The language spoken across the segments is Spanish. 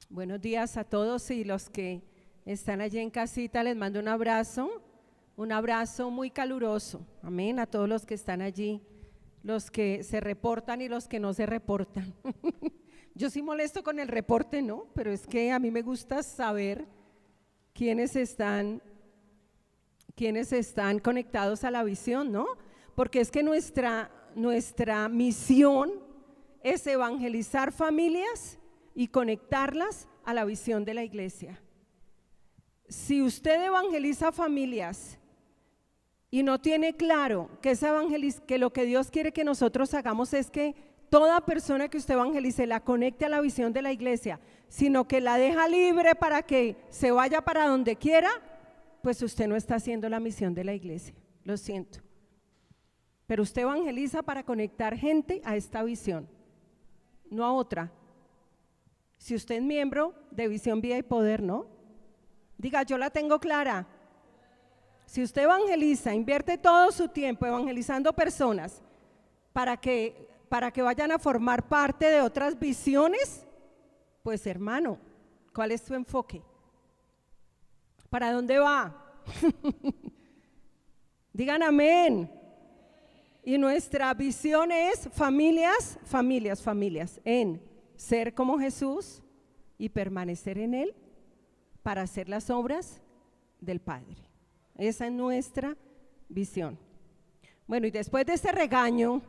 Buenos días a todos y los que están allí en casita, les mando un abrazo muy caluroso, amén, a todos los que están allí, los que se reportan y los que no se reportan. Yo sí molesto con el reporte, ¿no? Pero es que a mí me gusta saber quiénes están conectados a la visión, ¿no? Porque es que nuestra misión es evangelizar familias y conectarlas a la visión de la iglesia. Si usted evangeliza familias y no tiene claro que lo que Dios quiere que nosotros hagamos es que toda persona que usted evangelice la conecte a la visión de la iglesia, sino que la deja libre para que se vaya para donde quiera, pues usted no está haciendo la misión de la iglesia, lo siento. Pero usted evangeliza para conectar gente a esta visión, no a otra. Si usted es miembro de Visión, Vida y Poder, ¿no? Diga, yo la tengo clara. Si usted evangeliza, invierte todo su tiempo evangelizando personas para que vayan a formar parte de otras visiones, pues hermano, ¿cuál es su enfoque? ¿Para dónde va? Digan amén. Y nuestra visión es familias, en ser como Jesús y permanecer en Él para hacer las obras del Padre. Esa es nuestra visión. Bueno, y después de este regaño,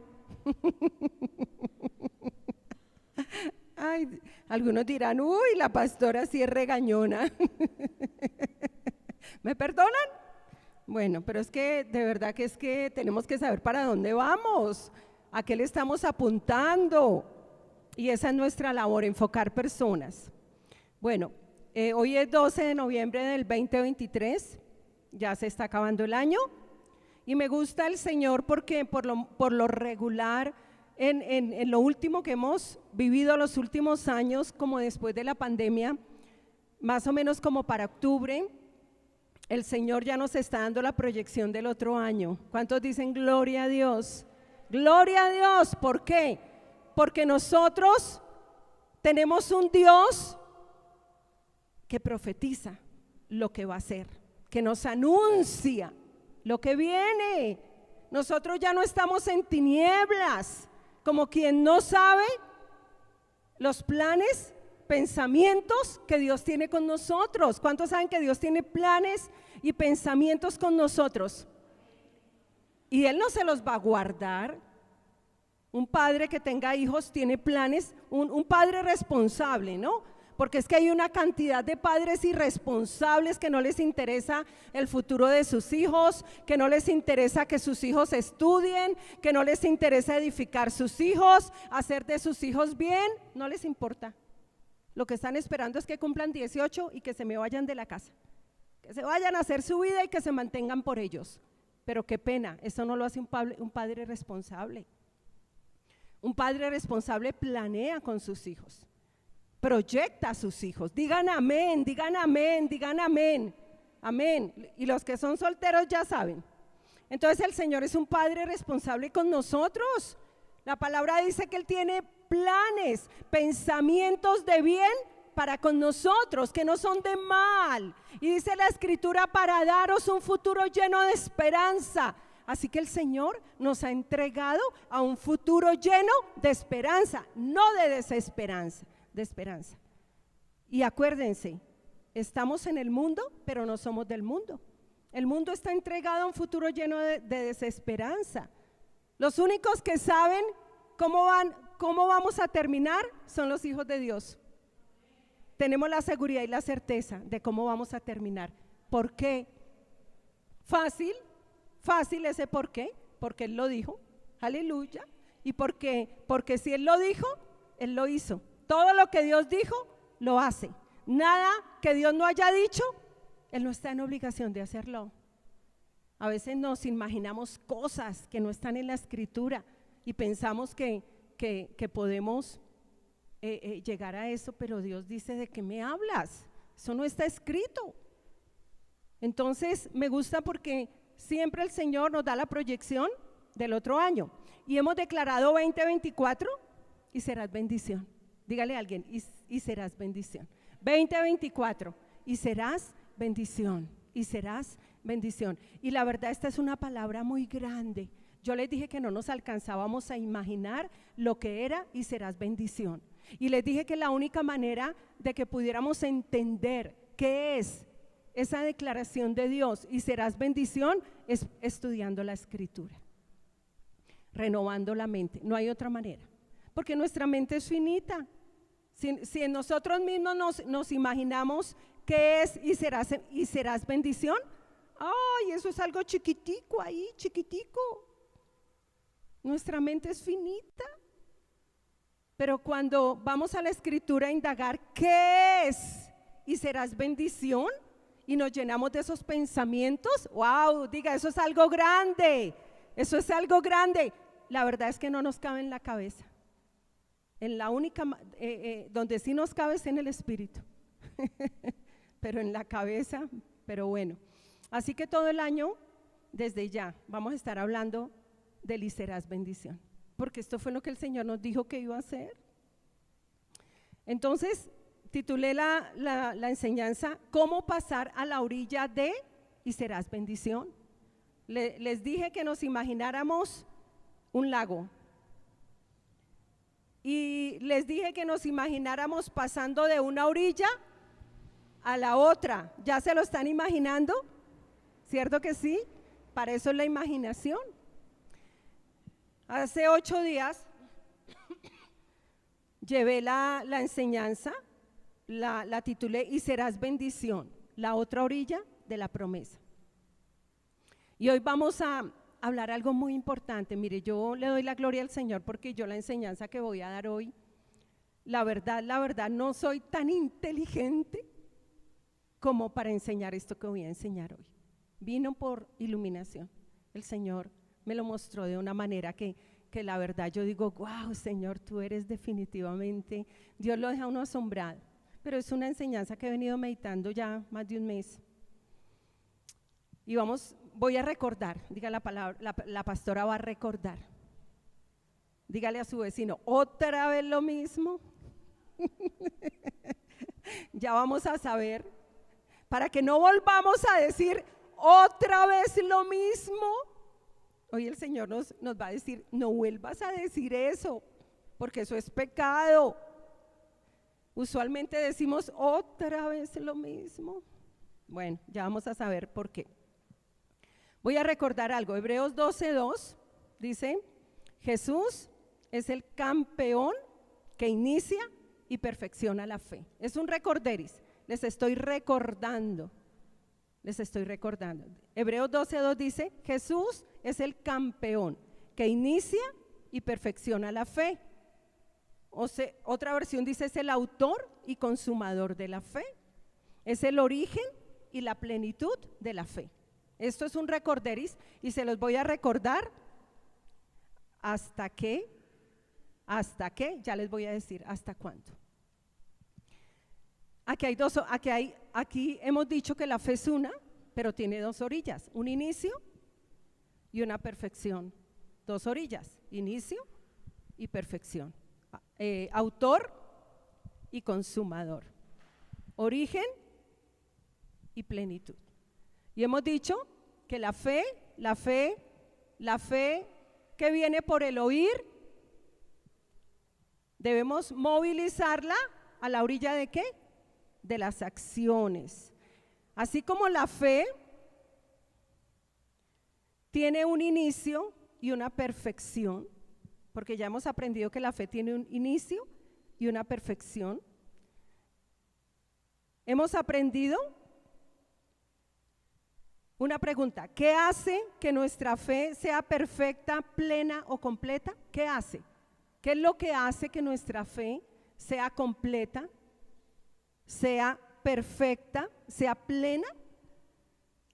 ay, algunos dirán, uy, la pastora sí es regañona. ¿Me perdonan? Bueno, pero es que de verdad que es que tenemos que saber para dónde vamos, a qué le estamos apuntando. Y esa es nuestra labor, enfocar personas. Bueno, hoy es 12 de noviembre del 2023, ya se está acabando el año, y me gusta el Señor porque por lo regular, en lo último que hemos vivido los últimos años, como después de la pandemia, más o menos como para octubre, el Señor ya nos está dando la proyección del otro año. ¿Cuántos dicen gloria a Dios? Gloria a Dios, ¿por qué? Porque nosotros tenemos un Dios que profetiza lo que va a hacer, que nos anuncia lo que viene. Nosotros ya no estamos en tinieblas, como quien no sabe los planes, pensamientos que Dios tiene con nosotros. ¿Cuántos saben que Dios tiene planes y pensamientos con nosotros? Y Él no se los va a guardar. Un padre que tenga hijos tiene planes, un padre responsable, ¿no? Porque es que hay una cantidad de padres irresponsables que no les interesa el futuro de sus hijos, que no les interesa que sus hijos estudien, que no les interesa edificar sus hijos, hacer de sus hijos bien, no les importa. Lo que están esperando es que cumplan 18 y que se me vayan de la casa, que se vayan a hacer su vida y que se mantengan por ellos. Pero qué pena, eso no lo hace un padre responsable. Un padre responsable planea con sus hijos, proyecta a sus hijos. Digan amén, digan amén, digan amén, amén. Y los que son solteros ya saben. Entonces el Señor es un padre responsable con nosotros. La palabra dice que Él tiene planes, pensamientos de bien para con nosotros, que no son de mal. Y dice la Escritura, para daros un futuro lleno de esperanza. Así que el Señor nos ha entregado a un futuro lleno de esperanza, no de desesperanza, de esperanza. Y acuérdense, estamos en el mundo, pero no somos del mundo. El mundo está entregado a un futuro lleno de desesperanza. Los únicos que saben cómo vamos a terminar son los hijos de Dios. Tenemos la seguridad y la certeza de cómo vamos a terminar. ¿Por qué? Fácil ese por qué, porque Él lo dijo, aleluya. Y porque si Él lo dijo, Él lo hizo. Todo lo que Dios dijo, lo hace. Nada que Dios no haya dicho, Él no está en obligación de hacerlo. A veces nos imaginamos cosas que no están en la Escritura y pensamos que podemos llegar a eso, pero Dios dice, ¿de qué me hablas? Eso no está escrito. Entonces me gusta porque siempre el Señor nos da la proyección del otro año y hemos declarado 2024 y serás bendición. Dígale a alguien, y serás bendición. 20:24. Y serás bendición, y serás bendición. Y la verdad, esta es una palabra muy grande. Yo les dije que no nos alcanzábamos a imaginar lo que era y serás bendición. Y les dije que la única manera de que pudiéramos entender qué es esa declaración de Dios y serás bendición es estudiando la Escritura, renovando la mente. No hay otra manera, porque nuestra mente es finita. Si en nosotros mismos nos imaginamos qué es y serás bendición, ay, eso es algo chiquitico ahí, chiquitico. Nuestra mente es finita. Pero cuando vamos a la Escritura a indagar qué es y serás bendición, y nos llenamos de esos pensamientos, wow, diga, eso es algo grande, eso es algo grande. La verdad es que no nos cabe en la cabeza. En la única, donde sí nos cabe es en el espíritu, pero en la cabeza, pero bueno. Así que todo el año, desde ya, vamos a estar hablando del y serás bendición, porque esto fue lo que el Señor nos dijo que iba a hacer. Entonces, titulé la enseñanza, ¿cómo pasar a la orilla de y serás bendición? Les dije que nos imagináramos un lago. Y les dije que nos imagináramos pasando de una orilla a la otra. ¿Ya se lo están imaginando? ¿Cierto que sí? Para eso es la imaginación. Hace 8 días llevé la enseñanza, la titulé y serás bendición, la otra orilla de la promesa. Y hoy vamos a hablar algo muy importante. Mire, yo le doy la gloria al Señor porque yo la enseñanza que voy a dar hoy, la verdad, no soy tan inteligente como para enseñar esto que voy a enseñar hoy. Vino por iluminación. El Señor me lo mostró de una manera que la verdad yo digo, wow, Señor, tú eres definitivamente, Dios lo deja a uno asombrado. Pero es una enseñanza que he venido meditando ya más de un mes. Y voy a recordar, diga la palabra, la pastora va a recordar. Dígale a su vecino, ¿otra vez lo mismo? Ya vamos a saber, para que no volvamos a decir otra vez lo mismo. Hoy el Señor nos va a decir, no vuelvas a decir eso, porque eso es pecado. Usualmente decimos otra vez lo mismo. Bueno, ya vamos a saber por qué. Voy a recordar algo. Hebreos 12:2 dice, Jesús es el campeón que inicia y perfecciona la fe. Es un recorderis, les estoy recordando. Hebreos 12:2 dice, Jesús es el campeón que inicia y perfecciona la fe. Otra versión dice, es el autor y consumador de la fe. Es el origen y la plenitud de la fe. Esto es un recorderis y se los voy a recordar hasta que, ya les voy a decir hasta cuándo. Aquí hemos dicho que la fe es una, pero tiene 2 orillas, un inicio y una perfección. 2 orillas, inicio y perfección. Autor y consumador, origen y plenitud. Y hemos dicho que la fe que viene por el oír, debemos movilizarla a la orilla ¿de qué? De las acciones. Así como la fe tiene un inicio y una perfección, porque ya hemos aprendido que la fe tiene un inicio y una perfección. Hemos aprendido una pregunta, ¿qué hace que nuestra fe sea perfecta, plena o completa? ¿Qué hace? ¿Qué es lo que hace que nuestra fe sea completa, sea perfecta, sea plena?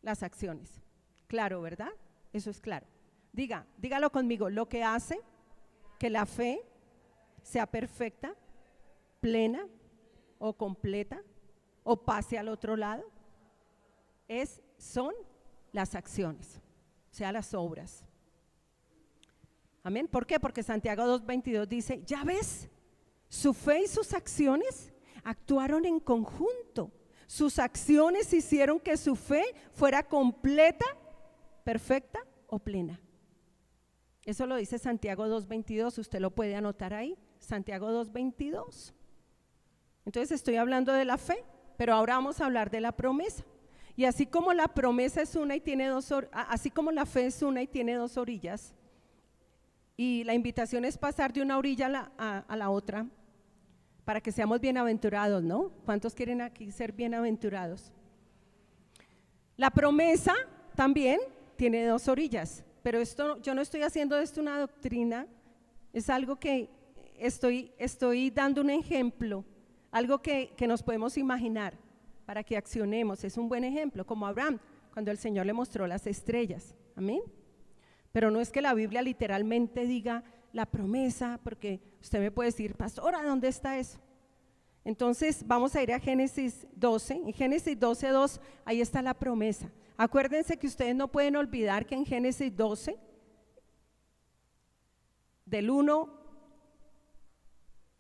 Las acciones. Claro, ¿verdad? Eso es claro. Dígalo conmigo, lo que hace que la fe sea perfecta, plena o completa o pase al otro lado, son las acciones, o sea, las obras. Amén. ¿Por qué? Porque Santiago 2:22 dice, ¿ya ves? Su fe y sus acciones actuaron en conjunto. Sus acciones hicieron que su fe fuera completa, perfecta o plena. Eso lo dice Santiago 2:22, usted lo puede anotar ahí, Santiago 2:22. Entonces estoy hablando de la fe, pero ahora vamos a hablar de la promesa. Y así como la promesa es una y tiene así como la fe es una y tiene dos orillas, y la invitación es pasar de una orilla a la otra, para que seamos bienaventurados, ¿no? ¿Cuántos quieren aquí ser bienaventurados? La promesa también tiene dos orillas, pero yo no estoy haciendo de esto una doctrina, es algo que estoy dando un ejemplo, algo que nos podemos imaginar para que accionemos. Es un buen ejemplo, como Abraham, cuando el Señor le mostró las estrellas, amén. Pero no es que la Biblia literalmente diga la promesa, porque usted me puede decir, pastora, ¿dónde está eso? Entonces vamos a ir a Génesis 12, en Génesis 12:2, ahí está la promesa. Acuérdense que ustedes no pueden olvidar que en Génesis 12, del 1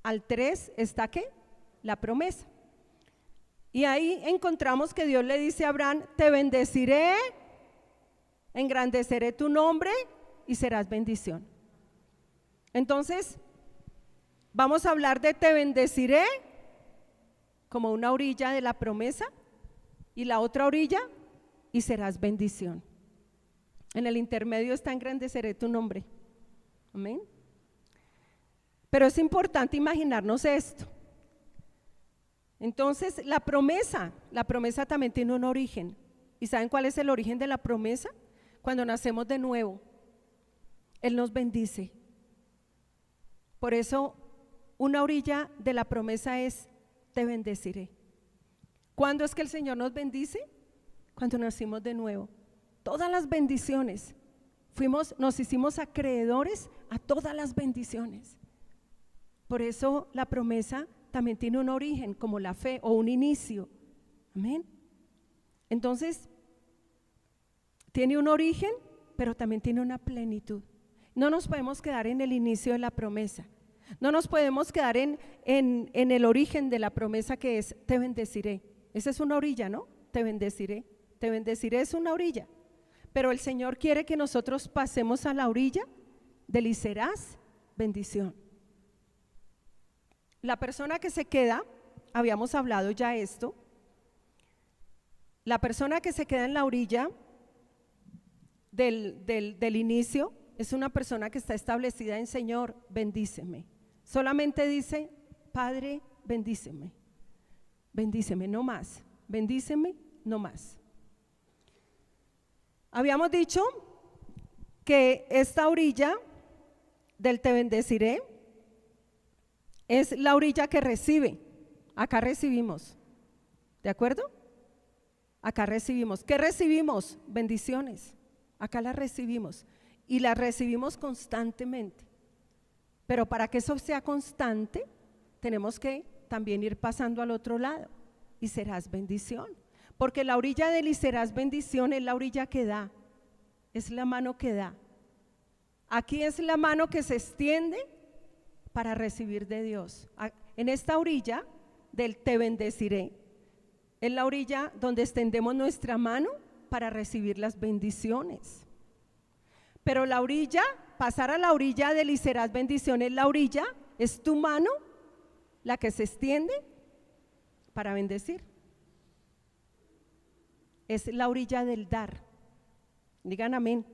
al 3, ¿está qué? La promesa. Y ahí encontramos que Dios le dice a Abraham, te bendeciré, engrandeceré tu nombre y serás bendición. Entonces, vamos a hablar de te bendeciré como una orilla de la promesa y la otra orilla y serás bendición. En el intermedio está engrandeceré tu nombre. Amén. Pero es importante imaginarnos esto. Entonces, la promesa también tiene un origen. ¿Y saben cuál es el origen de la promesa? Cuando nacemos de nuevo, Él nos bendice. Por eso, una orilla de la promesa es, te bendeciré. ¿Cuándo es que el Señor nos bendice? Cuando nacimos de nuevo. Todas las bendiciones, nos hicimos acreedores a todas las bendiciones. Por eso la promesa también tiene un origen, como la fe, o un inicio. Amén. Entonces, tiene un origen, pero también tiene una plenitud. No nos podemos quedar en el inicio de la promesa. No nos podemos quedar en el origen de la promesa, que es te bendeciré. Esa es una orilla, ¿no? Te bendeciré. Te bendeciré es una orilla. Pero el Señor quiere que nosotros pasemos a la orilla del y serás bendición. La persona que se queda, habíamos hablado ya esto, la persona que se queda en la orilla del inicio es una persona que está establecida en Señor, bendíceme. Solamente dice, Padre, bendíceme. Bendíceme, no más. Bendíceme, no más. Habíamos dicho que esta orilla del te bendeciré es la orilla que recibe. Acá recibimos, ¿de acuerdo? Acá recibimos. ¿Qué recibimos? Bendiciones. Acá las recibimos y las recibimos constantemente. Pero para que eso sea constante, tenemos que también ir pasando al otro lado y serás bendición. Porque la orilla del y serás bendición es la orilla que da, es la mano que da. Aquí es la mano que se extiende para recibir de Dios. En esta orilla del te bendeciré, es la orilla donde extendemos nuestra mano para recibir las bendiciones. Pero la orilla, pasar a la orilla del y serás bendición, es la orilla, es tu mano la que se extiende para bendecir. Es la orilla del dar. Digan amén.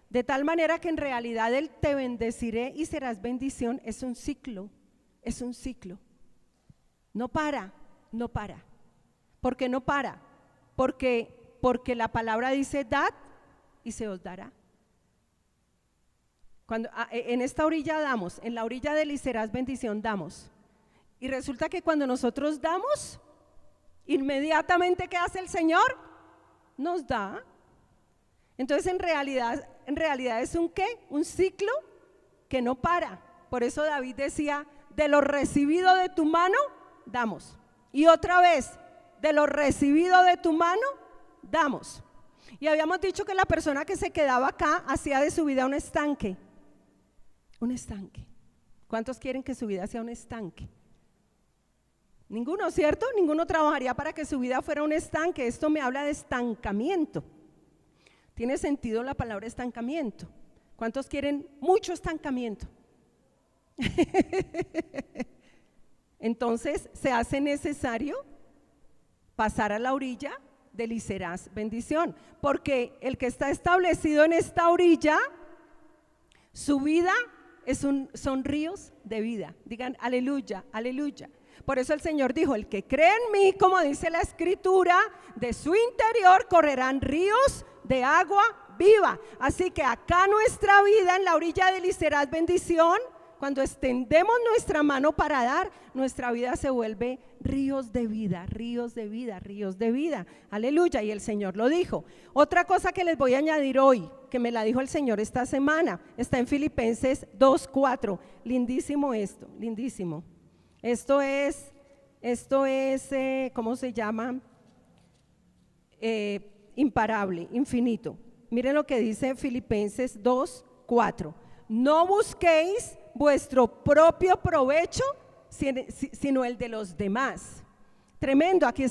De tal manera que en realidad el te bendeciré y serás bendición es un ciclo, es un ciclo. No para, no para. ¿Por qué no para? Porque la palabra dice dad y se os dará. En esta orilla damos, en la orilla del y serás bendición damos. Y resulta que cuando nosotros damos, inmediatamente ¿qué hace el Señor? Nos da. Entonces en realidad es un ¿qué? Un ciclo que no para. Por eso David decía, de lo recibido de tu mano, damos. Y otra vez, de lo recibido de tu mano, damos. Y habíamos dicho que la persona que se quedaba acá hacía de su vida un estanque. Un estanque. ¿Cuántos quieren que su vida sea un estanque? Ninguno, ¿cierto? Ninguno trabajaría para que su vida fuera un estanque. Esto me habla de estancamiento. ¿Tiene sentido la palabra estancamiento? ¿Cuántos quieren mucho estancamiento? Entonces se hace necesario pasar a la orilla del y serás bendición, porque el que está establecido en esta orilla, su vida son ríos de vida. Digan aleluya, aleluya. Por eso el Señor dijo, el que cree en mí, como dice la Escritura, de su interior correrán ríos de agua viva. Así que acá nuestra vida en la orilla del y serás bendición, cuando extendemos nuestra mano para dar, nuestra vida se vuelve ríos de vida, ríos de vida, ríos de vida. Aleluya, y el Señor lo dijo. Otra cosa que les voy a añadir hoy, que me la dijo el Señor esta semana, está en Filipenses 2:4. Lindísimo esto, lindísimo. Esto es, ¿cómo se llama? Imparable, infinito. Miren lo que dice Filipenses 2:4. No busquéis vuestro propio provecho, sino el de los demás. Tremendo, aquí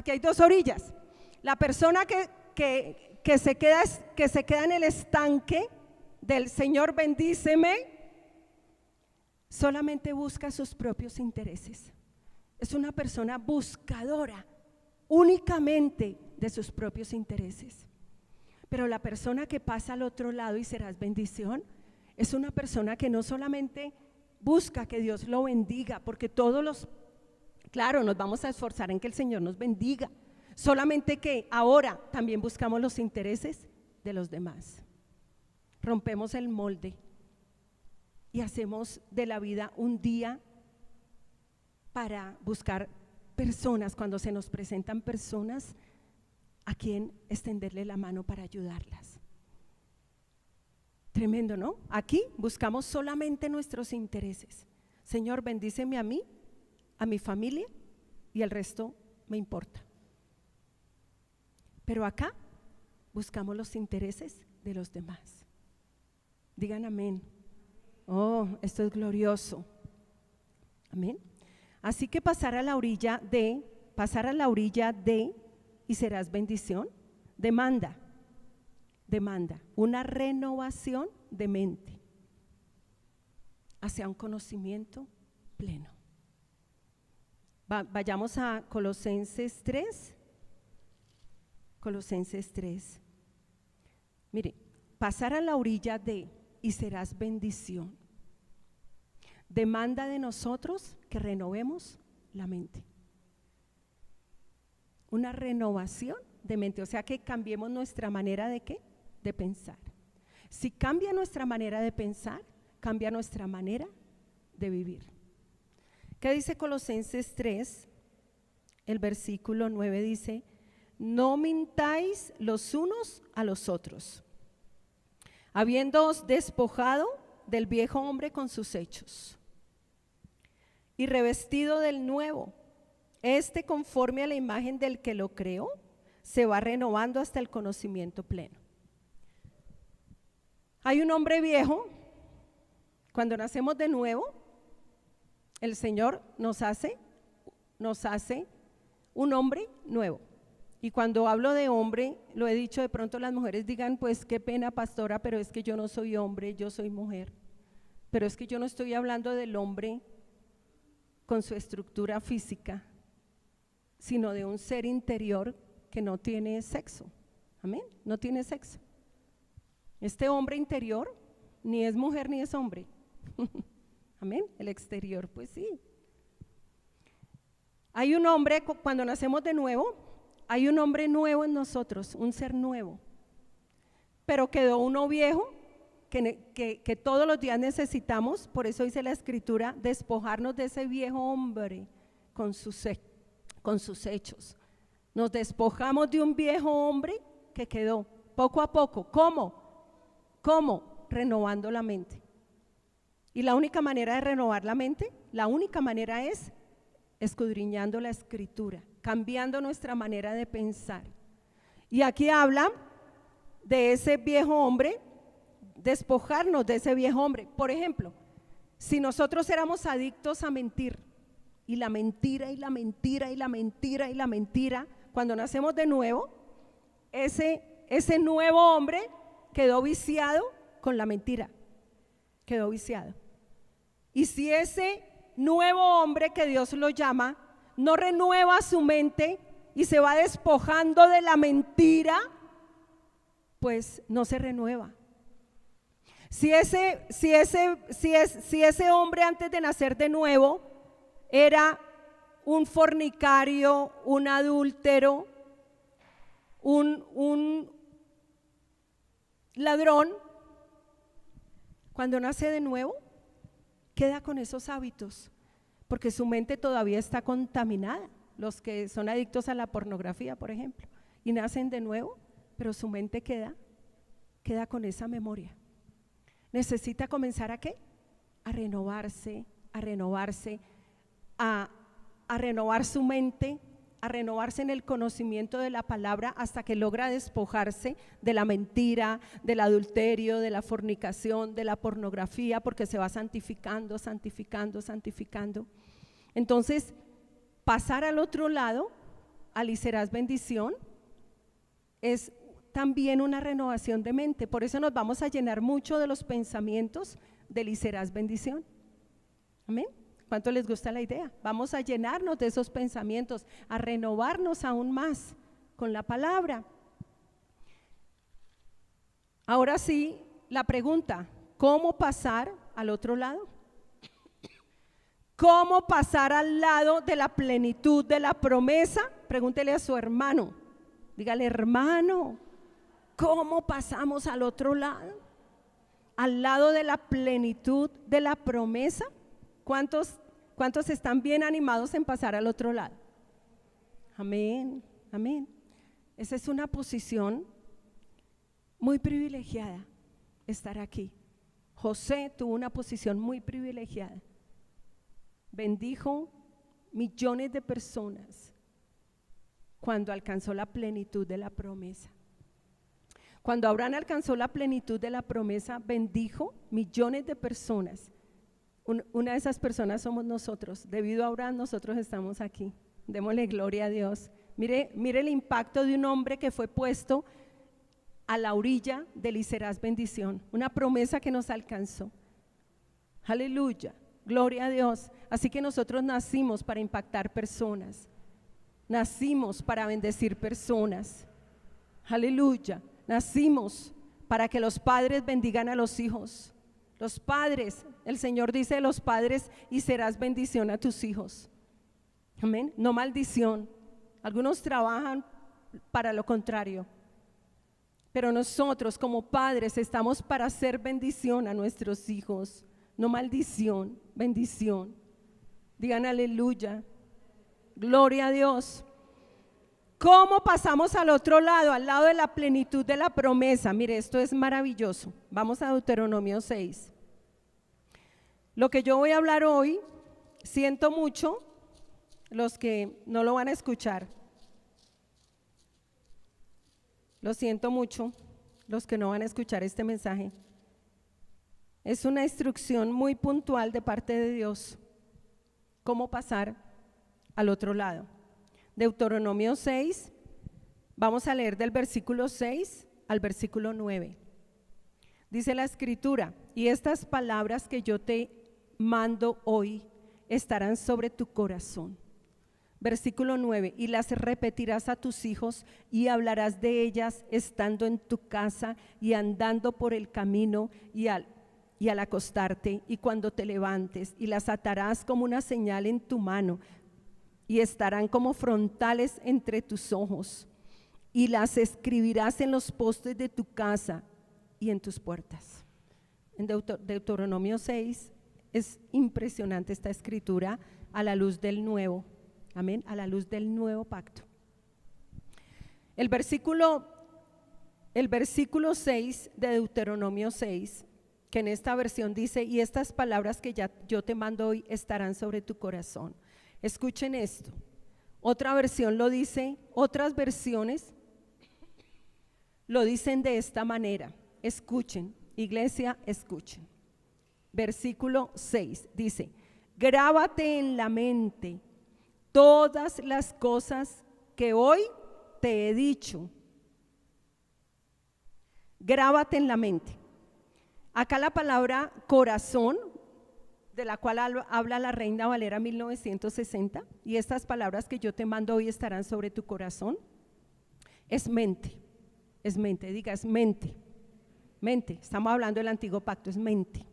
hay dos orillas. La persona que se queda en el estanque del Señor bendíceme, solamente busca sus propios intereses. Es una persona buscadora únicamente de sus propios intereses. Pero la persona que pasa al otro lado y serás bendición, es una persona que no solamente busca que Dios lo bendiga, porque claro, nos vamos a esforzar en que el Señor nos bendiga, solamente que ahora también buscamos los intereses de los demás. Rompemos el molde y hacemos de la vida un día para buscar personas, cuando se nos presentan personas a quien extenderle la mano para ayudarlas. Tremendo, ¿no? Aquí buscamos solamente nuestros intereses. Señor, bendíceme a mí, a mi familia, y el resto me importa. Pero acá buscamos los intereses de los demás. Digan amén. Oh, esto es glorioso. Amén. Así que pasar a la orilla de y serás bendición, demanda una renovación de mente hacia un conocimiento pleno. Vayamos a Colosenses 3. Colosenses 3. Mire, pasar a la orilla de y serás bendición demanda de nosotros que renovemos la mente. Una renovación de mente, o sea que cambiemos nuestra manera de ¿qué? De pensar. Si cambia nuestra manera de pensar, cambia nuestra manera de vivir. ¿Qué dice Colosenses 3? El versículo 9 dice: no mintáis los unos a los otros, habiéndoos despojado del viejo hombre con sus hechos y revestido del nuevo, conforme a la imagen del que lo creó, se va renovando hasta el conocimiento pleno. Hay un hombre viejo. Cuando nacemos de nuevo, el Señor nos hace un hombre nuevo. Y cuando hablo de hombre, lo he dicho, de pronto las mujeres digan, pues qué pena, pastora, pero es que yo no soy hombre, yo soy mujer. Pero es que yo no estoy hablando del hombre con su estructura física, sino de un ser interior que no tiene sexo. Amén, no tiene sexo. Este hombre interior ni es mujer ni es hombre. Amén, el exterior pues sí. Hay un hombre, cuando nacemos de nuevo, hay un hombre nuevo en nosotros, un ser nuevo, pero quedó uno viejo que todos los días necesitamos. Por eso dice la Escritura, despojarnos de ese viejo hombre con sus hechos. Nos despojamos de un viejo hombre que quedó poco a poco. ¿Cómo? Renovando la mente. Y la única manera de renovar la mente, la única manera es escudriñando la Escritura, cambiando nuestra manera de pensar. Y aquí habla de ese viejo hombre, despojarnos de ese viejo hombre. Por ejemplo, si nosotros éramos adictos a mentir, Y la mentira, y la mentira, y la mentira, y la mentira. Cuando nacemos de nuevo, ese nuevo hombre quedó viciado con la mentira. Quedó viciado. Y si ese nuevo hombre que Dios lo llama no renueva su mente y se va despojando de la mentira, pues no se renueva. Si ese hombre antes de nacer de nuevo era un fornicario, un adúltero, un ladrón, cuando nace de nuevo queda con esos hábitos, porque su mente todavía está contaminada. Los que son adictos a la pornografía, por ejemplo, y nacen de nuevo, pero su mente queda con esa memoria. Necesita comenzar ¿a qué? A renovarse, a renovar su mente, a renovarse en el conocimiento de la palabra hasta que logra despojarse de la mentira, del adulterio, de la fornicación, de la pornografía, porque se va santificando, santificando, santificando. Entonces, pasar al otro lado, al y serás bendición, es también una renovación de mente. Por eso nos vamos a llenar mucho de los pensamientos del y serás bendición. Amén. ¿Cuánto les gusta la idea? Vamos a llenarnos de esos pensamientos, a renovarnos aún más con la palabra. Ahora sí, la pregunta, ¿cómo pasar al otro lado? ¿Cómo pasar al lado de la plenitud de la promesa? Pregúntele a su hermano, dígale: hermano, ¿cómo pasamos al otro lado? Al lado de la plenitud de la promesa. ¿Cuántos están bien animados en pasar al otro lado? Amén, amén. Esa es una posición muy privilegiada, estar aquí. José tuvo una posición muy privilegiada. Bendijo millones de personas cuando alcanzó la plenitud de la promesa. Cuando Abraham alcanzó la plenitud de la promesa, bendijo millones de personas. Una de esas personas somos nosotros. Debido a Abraham, nosotros estamos aquí. Démosle gloria a Dios. Mire el impacto de un hombre que fue puesto a la orilla del y serás bendición, una promesa que nos alcanzó. Aleluya, gloria a Dios. Así que nosotros nacimos para impactar personas, nacimos para bendecir personas. Aleluya, nacimos para que los padres bendigan a los hijos. Los padres, el Señor dice: los padres, y serás bendición a tus hijos. Amén, no maldición. Algunos trabajan para lo contrario, pero nosotros como padres estamos para hacer bendición a nuestros hijos, no maldición, bendición. Digan aleluya, gloria a Dios. ¿Cómo pasamos al otro lado, al lado de la plenitud de la promesa? Mire, esto es maravilloso. Vamos a Deuteronomio 6. Lo que yo voy a hablar hoy, siento mucho los que no lo van a escuchar. Lo siento mucho los que no van a escuchar este mensaje. Es una instrucción muy puntual de parte de Dios. ¿Cómo pasar al otro lado? Deuteronomio 6, vamos a leer del versículo 6 al versículo 9. Dice la escritura: y estas palabras que yo te mando hoy estarán sobre tu corazón. Versículo 9: y las repetirás a tus hijos y hablarás de ellas estando en tu casa y andando por el camino y al acostarte y cuando te levantes, y las atarás como una señal en tu mano y estarán como frontales entre tus ojos, y las escribirás en los postes de tu casa y en tus puertas. En Deuteronomio 6 es impresionante esta escritura a la luz del nuevo, amén, a la luz del nuevo pacto. El versículo 6 de Deuteronomio 6, que en esta versión dice: y estas palabras que yo te mando hoy estarán sobre tu corazón. Escuchen esto. Otra versión lo dice, otras versiones lo dicen de esta manera. Escuchen, iglesia, escuchen. Versículo 6 dice: Grábate en la mente todas las cosas que hoy te he dicho. Grábate en la mente. Acá la palabra corazón, de la cual habla la Reina Valera 1960, y estas palabras que yo te mando hoy estarán sobre tu corazón, es mente, diga, es mente, estamos hablando del antiguo pacto, es mente.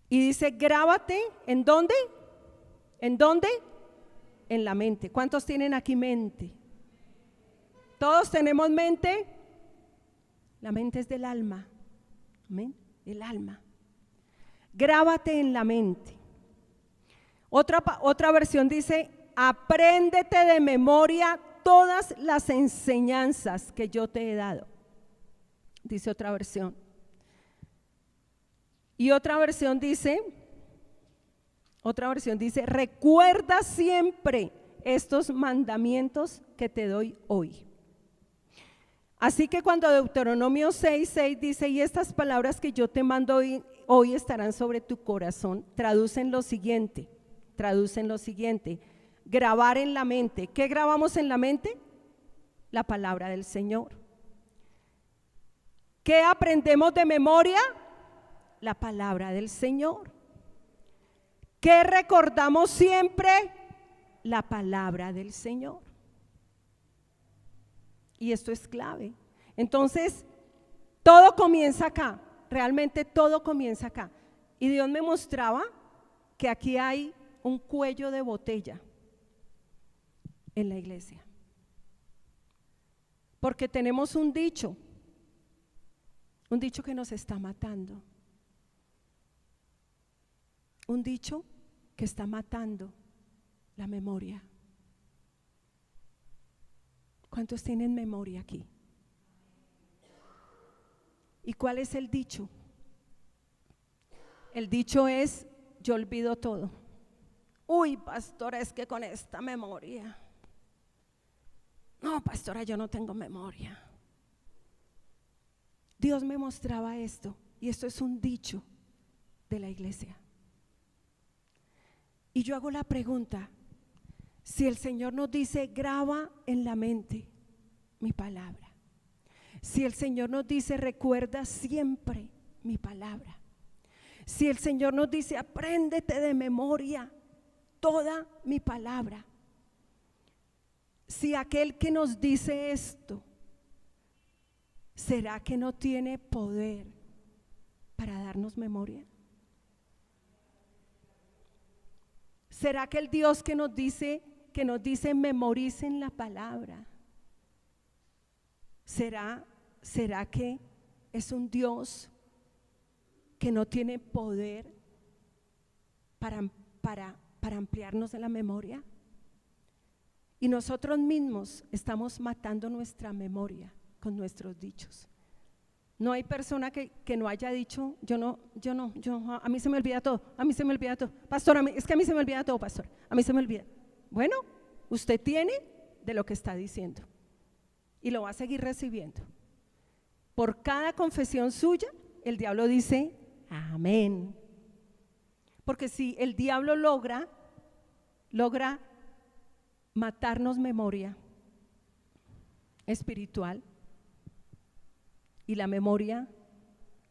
Y dice, grábate, ¿en dónde? ¿En dónde? En la mente. ¿Cuántos tienen aquí mente? ¿Todos tenemos mente? La mente es del alma, amén, el alma. Grábate en la mente. Otra versión dice, apréndete de memoria todas las enseñanzas que yo te he dado, dice otra versión. Y otra versión dice, recuerda siempre estos mandamientos que te doy hoy. Así que cuando Deuteronomio 6:6 dice, y estas palabras que yo te mando hoy estarán sobre tu corazón, traducen lo siguiente, grabar en la mente. ¿Qué grabamos en la mente? La palabra del Señor. ¿Qué aprendemos de memoria? La palabra del Señor. ¿Qué recordamos siempre? La palabra del Señor. Y esto es clave. Entonces, todo comienza acá, realmente todo comienza acá. Y Dios me mostraba que aquí hay un cuello de botella en la iglesia. Porque tenemos un dicho que nos está matando. Un dicho que está matando la memoria. ¿Cuántos tienen memoria aquí? ¿Y cuál es el dicho? El dicho es, yo olvido todo. Uy, pastora, es que con esta memoria. No, pastora, yo no tengo memoria. Dios me mostraba esto, y esto es un dicho de la iglesia. Y yo hago la pregunta, si el Señor nos dice, graba en la mente mi palabra. Si el Señor nos dice, recuerda siempre mi palabra. Si el Señor nos dice, apréndete de memoria toda mi palabra. Si aquel que nos dice esto, ¿será que no tiene poder para darnos memoria? ¿Será que el Dios que nos dice memoricen la palabra, ¿será que es un Dios que no tiene poder para ampliarnos de la memoria? Y nosotros mismos estamos matando nuestra memoria con nuestros dichos. No hay persona que no haya dicho, a mí se me olvida todo, pastor, es que a mí se me olvida todo, pastor, a mí se me olvida. Bueno, usted tiene de lo que está diciendo y lo va a seguir recibiendo. Por cada confesión suya, el diablo dice, amén. Porque si el diablo logra matarnos memoria espiritual, y la memoria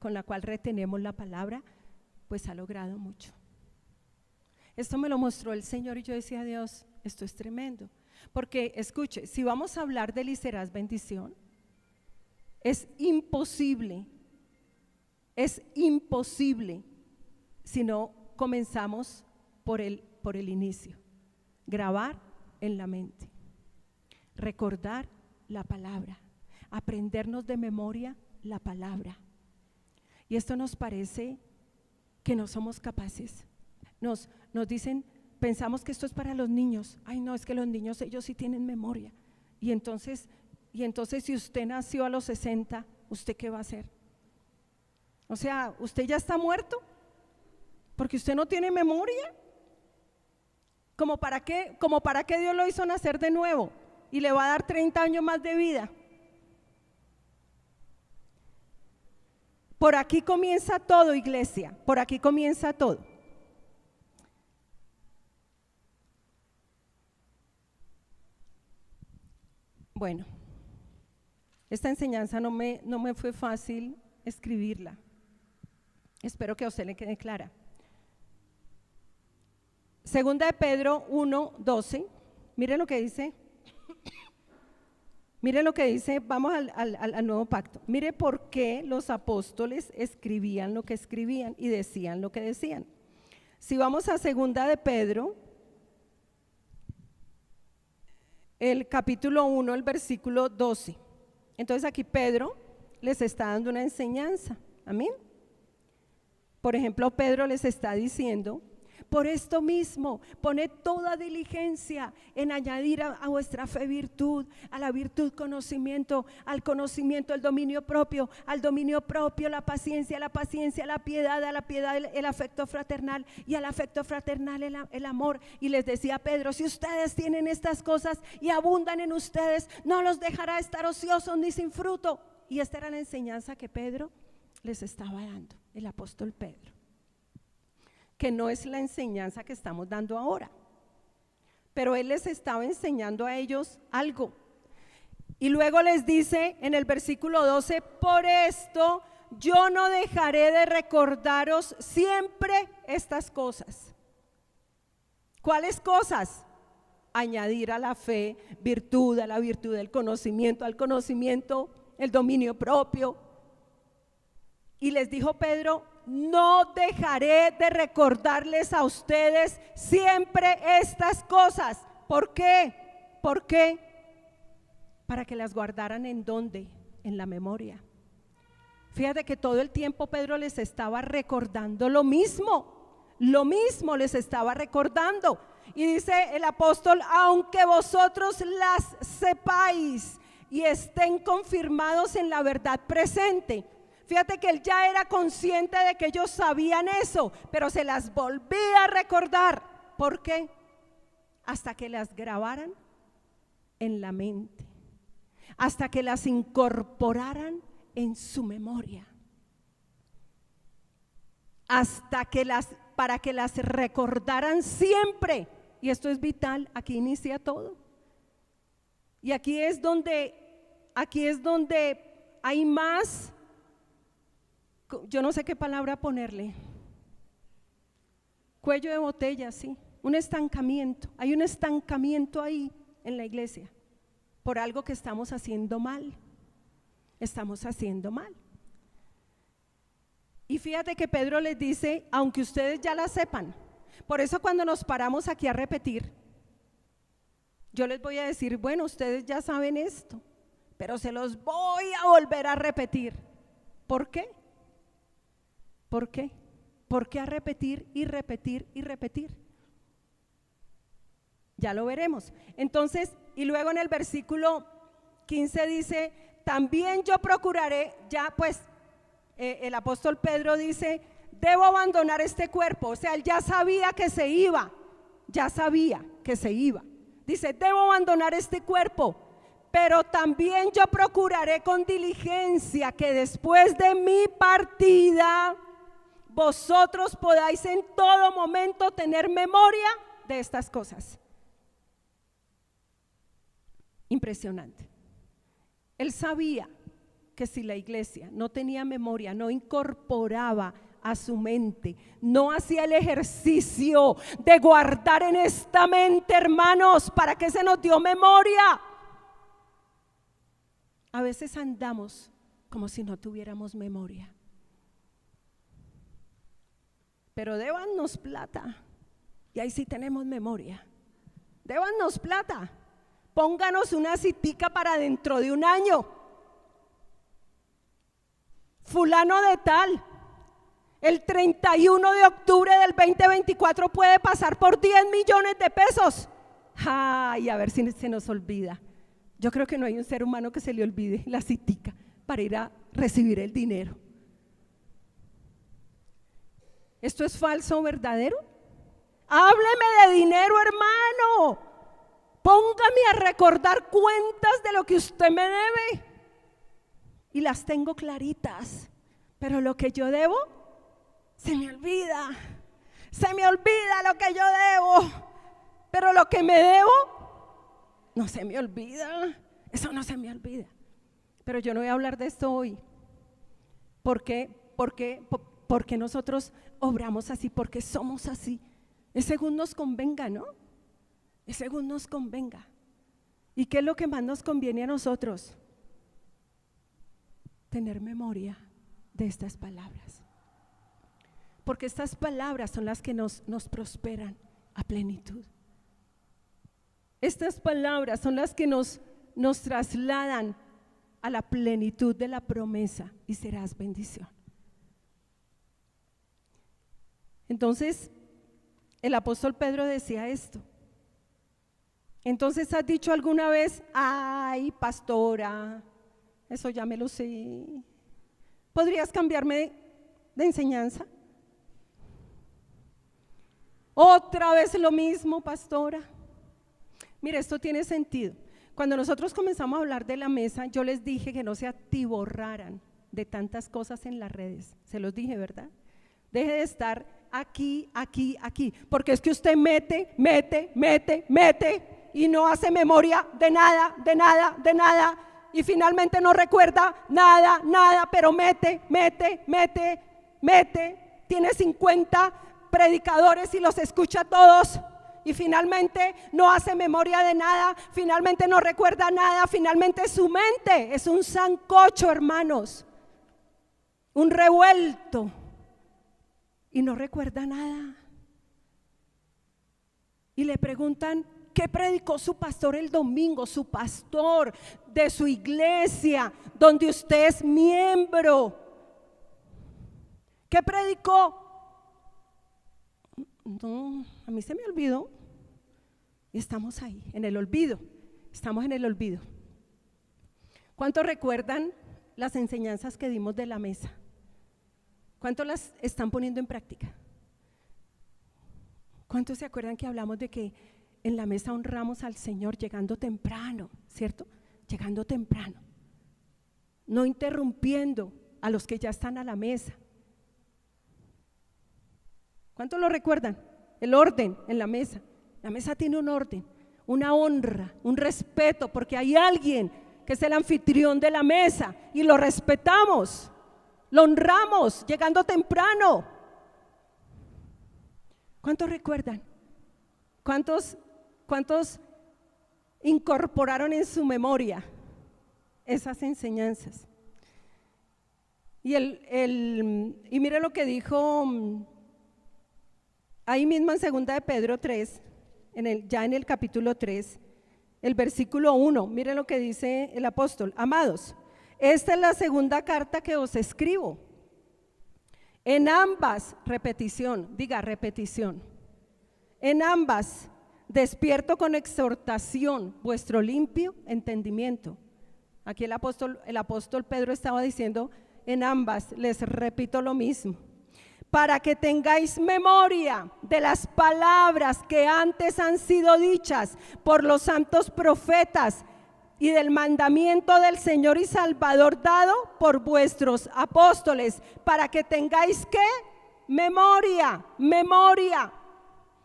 con la cual retenemos la palabra, pues ha logrado mucho. Esto me lo mostró el Señor y yo decía, Dios, esto es tremendo. Porque, escuche, si vamos a hablar de y serás bendición, es imposible si no comenzamos por el inicio. Grabar en la mente, recordar la palabra, aprendernos de memoria la palabra. Y esto nos parece que no somos capaces. Nos dicen, pensamos que esto es para los niños. Ay, no, es que los niños, ellos sí tienen memoria. Y entonces si usted nació a los 60, ¿usted qué va a hacer? O sea, ¿usted ya está muerto? Porque usted no tiene memoria. ¿Cómo para qué Dios lo hizo nacer de nuevo y le va a dar 30 años más de vida? Por aquí comienza todo, iglesia, por aquí comienza todo. Bueno, esta enseñanza no me fue fácil escribirla. Espero que a usted le quede clara. Segunda de Pedro 1:12, mire lo que dice. Mire lo que dice, vamos al nuevo pacto. Mire por qué los apóstoles escribían lo que escribían y decían lo que decían. Si vamos a segunda de Pedro, el capítulo 1, el versículo 12. Entonces aquí Pedro les está dando una enseñanza. Amén. Por ejemplo, Pedro les está diciendo: por esto mismo, poned toda diligencia en añadir a vuestra fe virtud, a la virtud conocimiento, al conocimiento el dominio propio, al dominio propio la paciencia, a la piedad el afecto fraternal, y al afecto fraternal el amor. Y les decía Pedro: si ustedes tienen estas cosas y abundan en ustedes, no los dejará estar ociosos ni sin fruto. Y esta era la enseñanza que Pedro les estaba dando, el apóstol Pedro, que no es la enseñanza que estamos dando ahora, pero él les estaba enseñando a ellos algo. Y luego les dice en el versículo 12: por esto yo no dejaré de recordaros siempre estas cosas. ¿Cuáles cosas? Añadir a la fe virtud, a la virtud el conocimiento, al conocimiento el dominio propio. Y les dijo Pedro: no dejaré de recordarles a ustedes siempre estas cosas. ¿Por qué? ¿Por qué? Para que las guardaran ¿en dónde? En la memoria. Fíjate que todo el tiempo Pedro les estaba recordando lo mismo les estaba recordando. Y dice el apóstol: aunque vosotros las sepáis y estén confirmados en la verdad presente. Fíjate que él ya era consciente de que ellos sabían eso, pero se las volvía a recordar. ¿Por qué? Hasta que las grabaran en la mente, hasta que las incorporaran en su memoria, para que las recordaran siempre. Y esto es vital, aquí inicia todo. Y aquí es donde hay más, yo no sé qué palabra ponerle, cuello de botella, sí, un estancamiento. Hay un estancamiento ahí en la iglesia por algo que estamos haciendo mal. Y fíjate que Pedro les dice: aunque ustedes ya la sepan. Por eso cuando nos paramos aquí a repetir, yo les voy a decir: bueno, ustedes ya saben esto, pero se los voy a volver a repetir. ¿Por qué? ¿Por qué? ¿Por qué a repetir y repetir y repetir? Ya lo veremos. Entonces, y luego en el versículo 15 dice: también yo procuraré, ya pues el apóstol Pedro dice: debo abandonar este cuerpo. O sea, él ya sabía que se iba, Dice: debo abandonar este cuerpo, pero también yo procuraré con diligencia que después de mi partida vosotros podáis en todo momento tener memoria de estas cosas. Impresionante. Él sabía que si la iglesia no tenía memoria, no incorporaba a su mente, no hacía el ejercicio de guardar en esta mente, hermanos, ¿para qué se nos dio memoria? A veces andamos como si no tuviéramos memoria. Pero débannos plata y ahí sí tenemos memoria. Débannos plata, pónganos una citica para dentro de un año. Fulano de tal, el 31 de octubre del 2024 puede pasar por 10 millones de pesos. Ay, a ver si se nos olvida. Yo creo que no hay un ser humano que se le olvide la citica para ir a recibir el dinero. ¿Esto es falso o verdadero? Hábleme de dinero, hermano. Póngame a recordar cuentas de lo que usted me debe. Y las tengo claritas, pero lo que yo debo, se me olvida lo que yo debo, pero lo que me debo, no se me olvida, eso no se me olvida. Pero yo no voy a hablar de esto hoy. ¿Por qué? Porque nosotros obramos así, porque somos así. Es según nos convenga, ¿no? Es según nos convenga. ¿Y qué es lo que más nos conviene a nosotros? Tener memoria de estas palabras. Porque estas palabras son las que nos prosperan a plenitud. Estas palabras son las que nos trasladan a la plenitud de la promesa y serás bendición. Entonces, el apóstol Pedro decía esto. Entonces, ¿has dicho alguna vez, ay, pastora, eso ya me lo sé? ¿Podrías cambiarme de enseñanza? Otra vez lo mismo, pastora. Mire, esto tiene sentido. Cuando nosotros comenzamos a hablar de la mesa, yo les dije que no se atiborraran de tantas cosas en las redes. Se los dije, ¿verdad? Deje de estar aquí, porque es que usted mete y no hace memoria de nada, y finalmente no recuerda nada, pero mete, tiene 50 predicadores y los escucha todos, y finalmente no hace memoria de nada, finalmente no recuerda nada, finalmente su mente es un sancocho, hermanos, un revuelto, y no recuerda nada. Y le preguntan, ¿qué predicó su pastor el domingo? Su pastor de su iglesia, donde usted es miembro. ¿Qué predicó? No, a mí se me olvidó. Y estamos ahí, en el olvido. Estamos en el olvido. ¿Cuántos recuerdan las enseñanzas que dimos de la mesa? ¿Cuántos las están poniendo en práctica? ¿Cuántos se acuerdan que hablamos de que en la mesa honramos al Señor llegando temprano, ¿cierto? Llegando temprano, no interrumpiendo a los que ya están a la mesa. ¿Cuántos lo recuerdan? El orden en la mesa. La mesa tiene un orden, una honra, un respeto, porque hay alguien que es el anfitrión de la mesa y lo respetamos, lo honramos llegando temprano. ¿Cuántos recuerdan? ¿Cuántos incorporaron en su memoria esas enseñanzas? Y mire lo que dijo ahí mismo en 2 de Pedro 3, ya en el capítulo 3, el versículo 1, mire lo que dice el apóstol: amados, esta es la segunda carta que os escribo. En ambas, repetición, diga repetición. En ambas, despierto con exhortación vuestro limpio entendimiento. Aquí el apóstol Pedro estaba diciendo, en ambas, les repito lo mismo, para que tengáis memoria de las palabras que antes han sido dichas por los santos profetas y del mandamiento del Señor y Salvador dado por vuestros apóstoles, para que tengáis ¿qué? Memoria,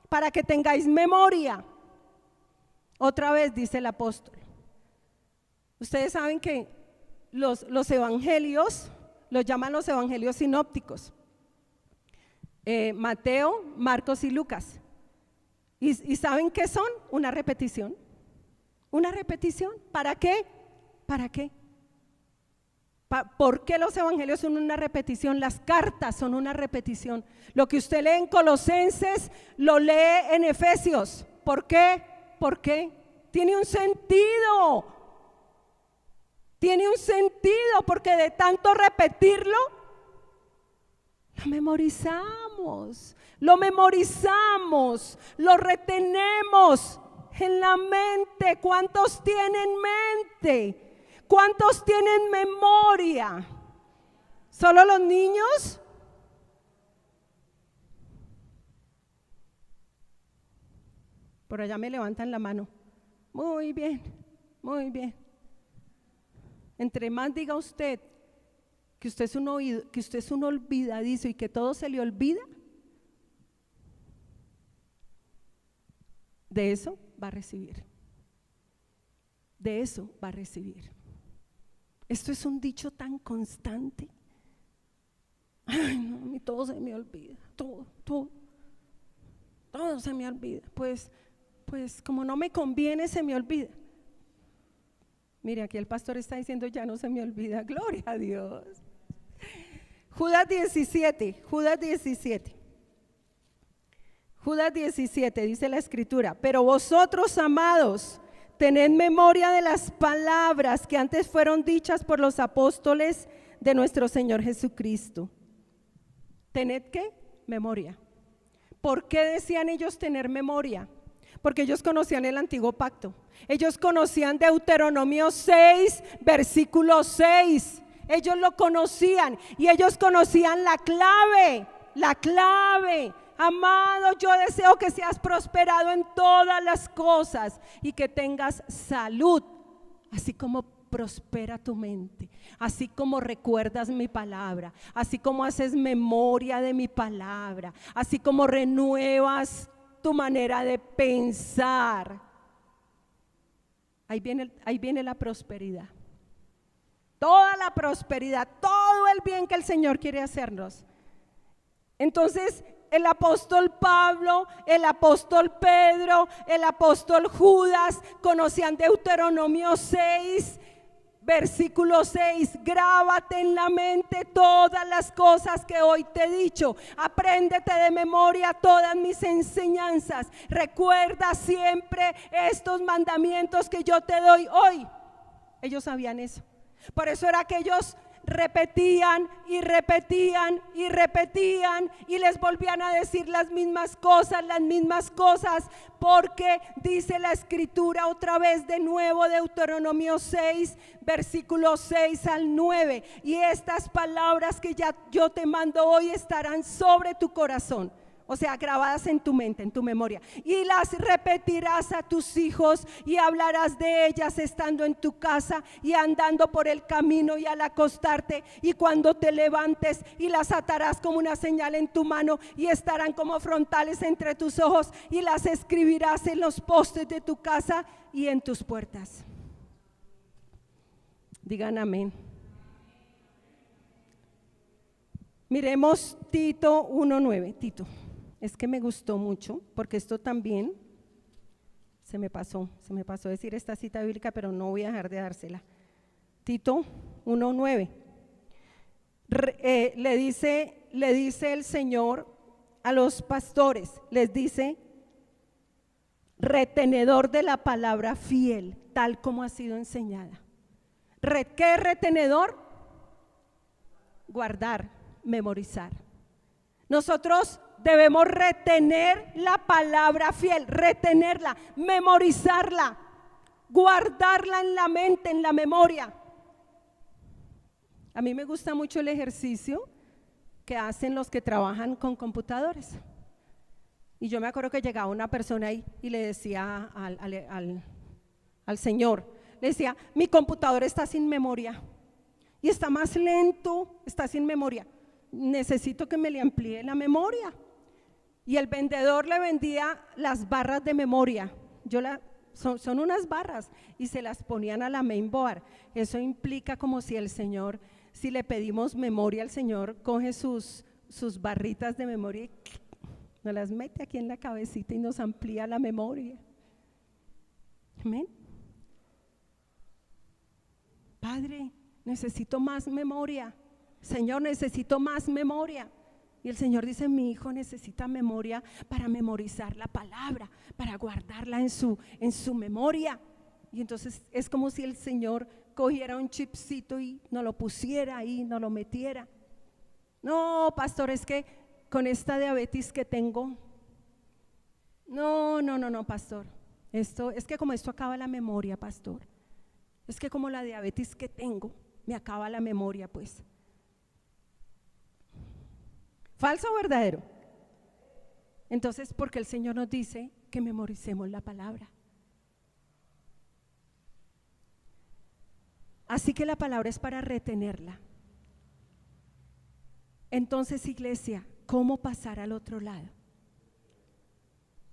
para que tengáis memoria. Otra vez dice el apóstol. Ustedes saben que los evangelios, los llaman los evangelios sinópticos, Mateo, Marcos y Lucas. ¿Y saben qué son? Una repetición. Una repetición. ¿Para qué? ¿Para qué? ¿Por qué los evangelios son una repetición? Las cartas son una repetición. Lo que usted lee en Colosenses lo lee en Efesios. ¿Por qué? ¿Por qué? Tiene un sentido. Tiene un sentido, porque de tanto repetirlo, lo memorizamos, lo retenemos en la mente. ¿Cuántos tienen mente? ¿Cuántos tienen memoria? ¿Solo los niños? Por allá me levantan la mano. Muy bien, muy bien. Entre más diga usted, que usted es que usted es un olvidadizo y que todo se le olvida, de eso va a recibir. De eso va a recibir. Esto es un dicho tan constante. Ay, no, a mí todo se me olvida, todo se me olvida. Pues como no me conviene, se me olvida. Mire, aquí el pastor está diciendo, ya no se me olvida, gloria a Dios. Judas 17 dice la escritura: pero vosotros, amados, tened memoria de las palabras que antes fueron dichas por los apóstoles de nuestro Señor Jesucristo. ¿Tened qué? Memoria. ¿Por qué decían ellos tener memoria? Porque ellos conocían el antiguo pacto. Ellos conocían Deuteronomio 6, versículo 6. Ellos lo conocían y ellos conocían la clave. Amado, yo deseo que seas prosperado en todas las cosas y que tengas salud, así como prospera tu mente, así como recuerdas mi palabra, así como haces memoria de mi palabra, así como renuevas tu manera de pensar. Ahí viene la prosperidad. Toda la prosperidad, todo el bien que el Señor quiere hacernos. Entonces, el apóstol Pablo, el apóstol Pedro, el apóstol Judas conocían Deuteronomio 6, versículo 6. Grábate en la mente todas las cosas que hoy te he dicho. Apréndete de memoria todas mis enseñanzas. Recuerda siempre estos mandamientos que yo te doy hoy. Ellos sabían eso. Por eso era que ellos repetían y les volvían a decir las mismas cosas, porque dice la escritura otra vez de nuevo, Deuteronomio 6, versículos 6 al 9: y estas palabras que ya yo te mando hoy estarán sobre tu corazón. O sea, grabadas en tu mente, en tu memoria, y las repetirás a tus hijos y hablarás de ellas estando en tu casa y andando por el camino y al acostarte y cuando te levantes, y las atarás como una señal en tu mano y estarán como frontales entre tus ojos, y las escribirás en los postes de tu casa y en tus puertas. Digan amén. Miremos Tito 1:9. Tito. Es que me gustó mucho, porque esto también se me pasó decir esta cita bíblica, pero no voy a dejar de dársela. Tito 1:9. Le dice el Señor a los pastores, les dice: retenedor de la palabra fiel, tal como ha sido enseñada. ¿Qué es retenedor? Guardar, memorizar. Nosotros debemos retener la palabra fiel, retenerla, memorizarla, guardarla en la mente, en la memoria. A mí me gusta mucho el ejercicio que hacen los que trabajan con computadores. Y yo me acuerdo que llegaba una persona ahí y le decía al señor, le decía: mi computador está sin memoria y está más lento, está sin memoria, necesito que me le amplíe la memoria. Y el vendedor le vendía las barras de memoria. Son unas barras y se las ponían a la mainboard. Eso implica como si el Señor, si le pedimos memoria al Señor, coge sus barritas de memoria y nos las mete aquí en la cabecita y nos amplía la memoria. Amén. Padre, necesito más memoria. Señor, necesito más memoria. Y el Señor dice: mi hijo necesita memoria para memorizar la palabra, para guardarla en su memoria. Y entonces es como si el Señor cogiera un chipcito y nos lo pusiera ahí, nos lo metiera. No, pastor, es que con esta diabetes que tengo, no, pastor, esto es que como esto acaba la memoria, pastor, es que como la diabetes que tengo me acaba la memoria, pues. ¿Falso o verdadero? Entonces, porque el Señor nos dice que memoricemos la palabra. Así que la palabra es para retenerla. Entonces, iglesia, ¿cómo pasar al otro lado?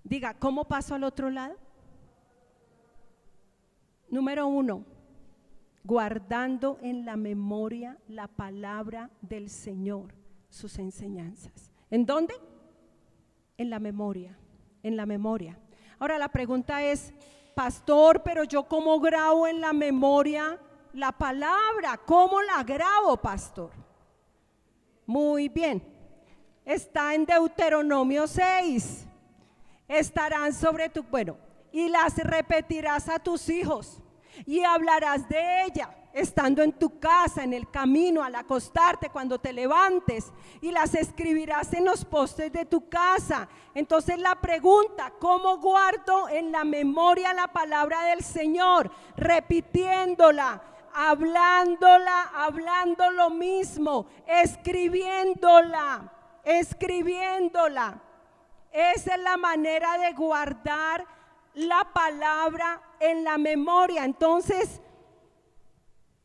Diga, ¿cómo paso al otro lado? Número 1, guardando en la memoria la palabra del Señor, sus enseñanzas. ¿En dónde? En la memoria, en la memoria. Ahora la pregunta es, pastor, pero yo ¿cómo grabo en la memoria la palabra? ¿Cómo la grabo, pastor? Muy bien, está en Deuteronomio 6, estarán sobre tu, y las repetirás a tus hijos y hablarás de ella, estando en tu casa, en el camino, al acostarte, cuando te levantes, y las escribirás en los postes de tu casa. Entonces la pregunta, ¿cómo guardo en la memoria la palabra del Señor? Repitiéndola, hablando lo mismo, escribiéndola. Esa es la manera de guardar la palabra en la memoria.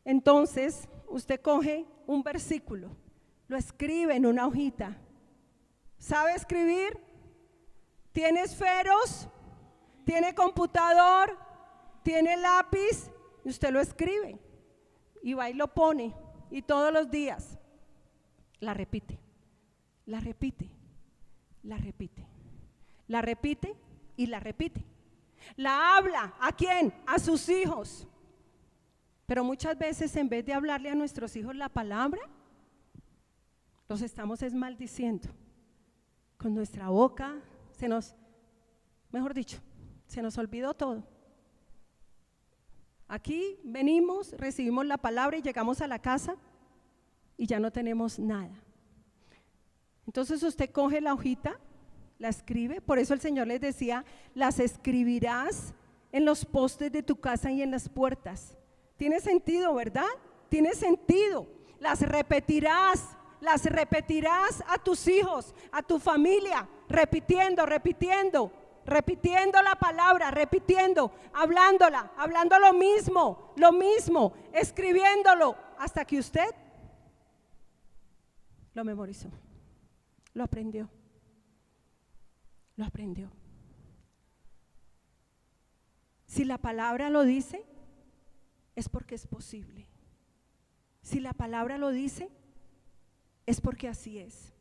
Entonces usted coge un versículo, lo escribe en una hojita. ¿Sabe escribir? ¿Tiene esferos? ¿Tiene computador? ¿Tiene lápiz? Y usted lo escribe y va y lo pone, y todos los días la repite y la repite. La habla, ¿a quién? A sus hijos. Pero muchas veces, en vez de hablarle a nuestros hijos la palabra, los estamos maldiciendo. Con nuestra boca se nos olvidó todo. Aquí venimos, recibimos la palabra y llegamos a la casa y ya no tenemos nada. Entonces usted coge la hojita, la escribe. Por eso el Señor les decía, las escribirás en los postes de tu casa y en las puertas. Tiene sentido, ¿verdad? Tiene sentido. Las repetirás a tus hijos, a tu familia, repitiendo la palabra, hablando lo mismo, escribiéndolo, hasta que usted lo memorizó, lo aprendió. Si la palabra lo dice, es porque es posible. Si la palabra lo dice, es porque así es.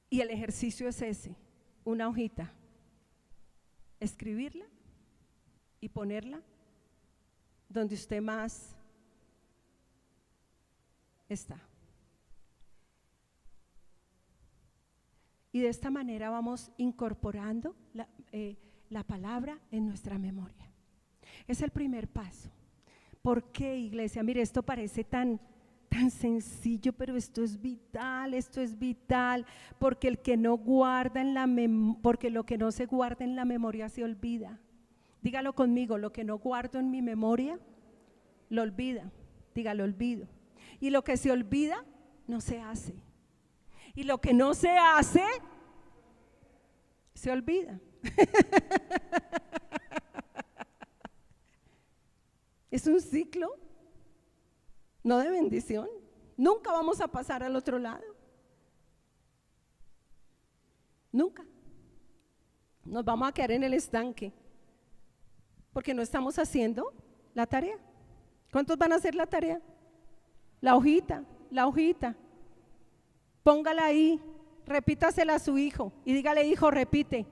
Y el ejercicio es ese, una hojita, escribirla y ponerla donde usted más está. Y de esta manera vamos incorporando la palabra en nuestra memoria. Es el primer paso. ¿Por qué, iglesia? Mire, esto parece tan sencillo, pero esto es vital, porque el que no guarda porque lo que no se guarda en la memoria se olvida. Dígalo conmigo, lo que no guardo en mi memoria, lo olvida. Dígalo, olvido. Y lo que se olvida, no se hace. Y lo que no se hace, se olvida. Es un ciclo, no de bendición. Nunca vamos a pasar al otro lado. Nunca. Nos vamos a quedar en el estanque, porque no estamos haciendo la tarea. ¿Cuántos van a hacer la tarea? La hojita. Póngala ahí, repítasela a su hijo y dígale, hijo, repite.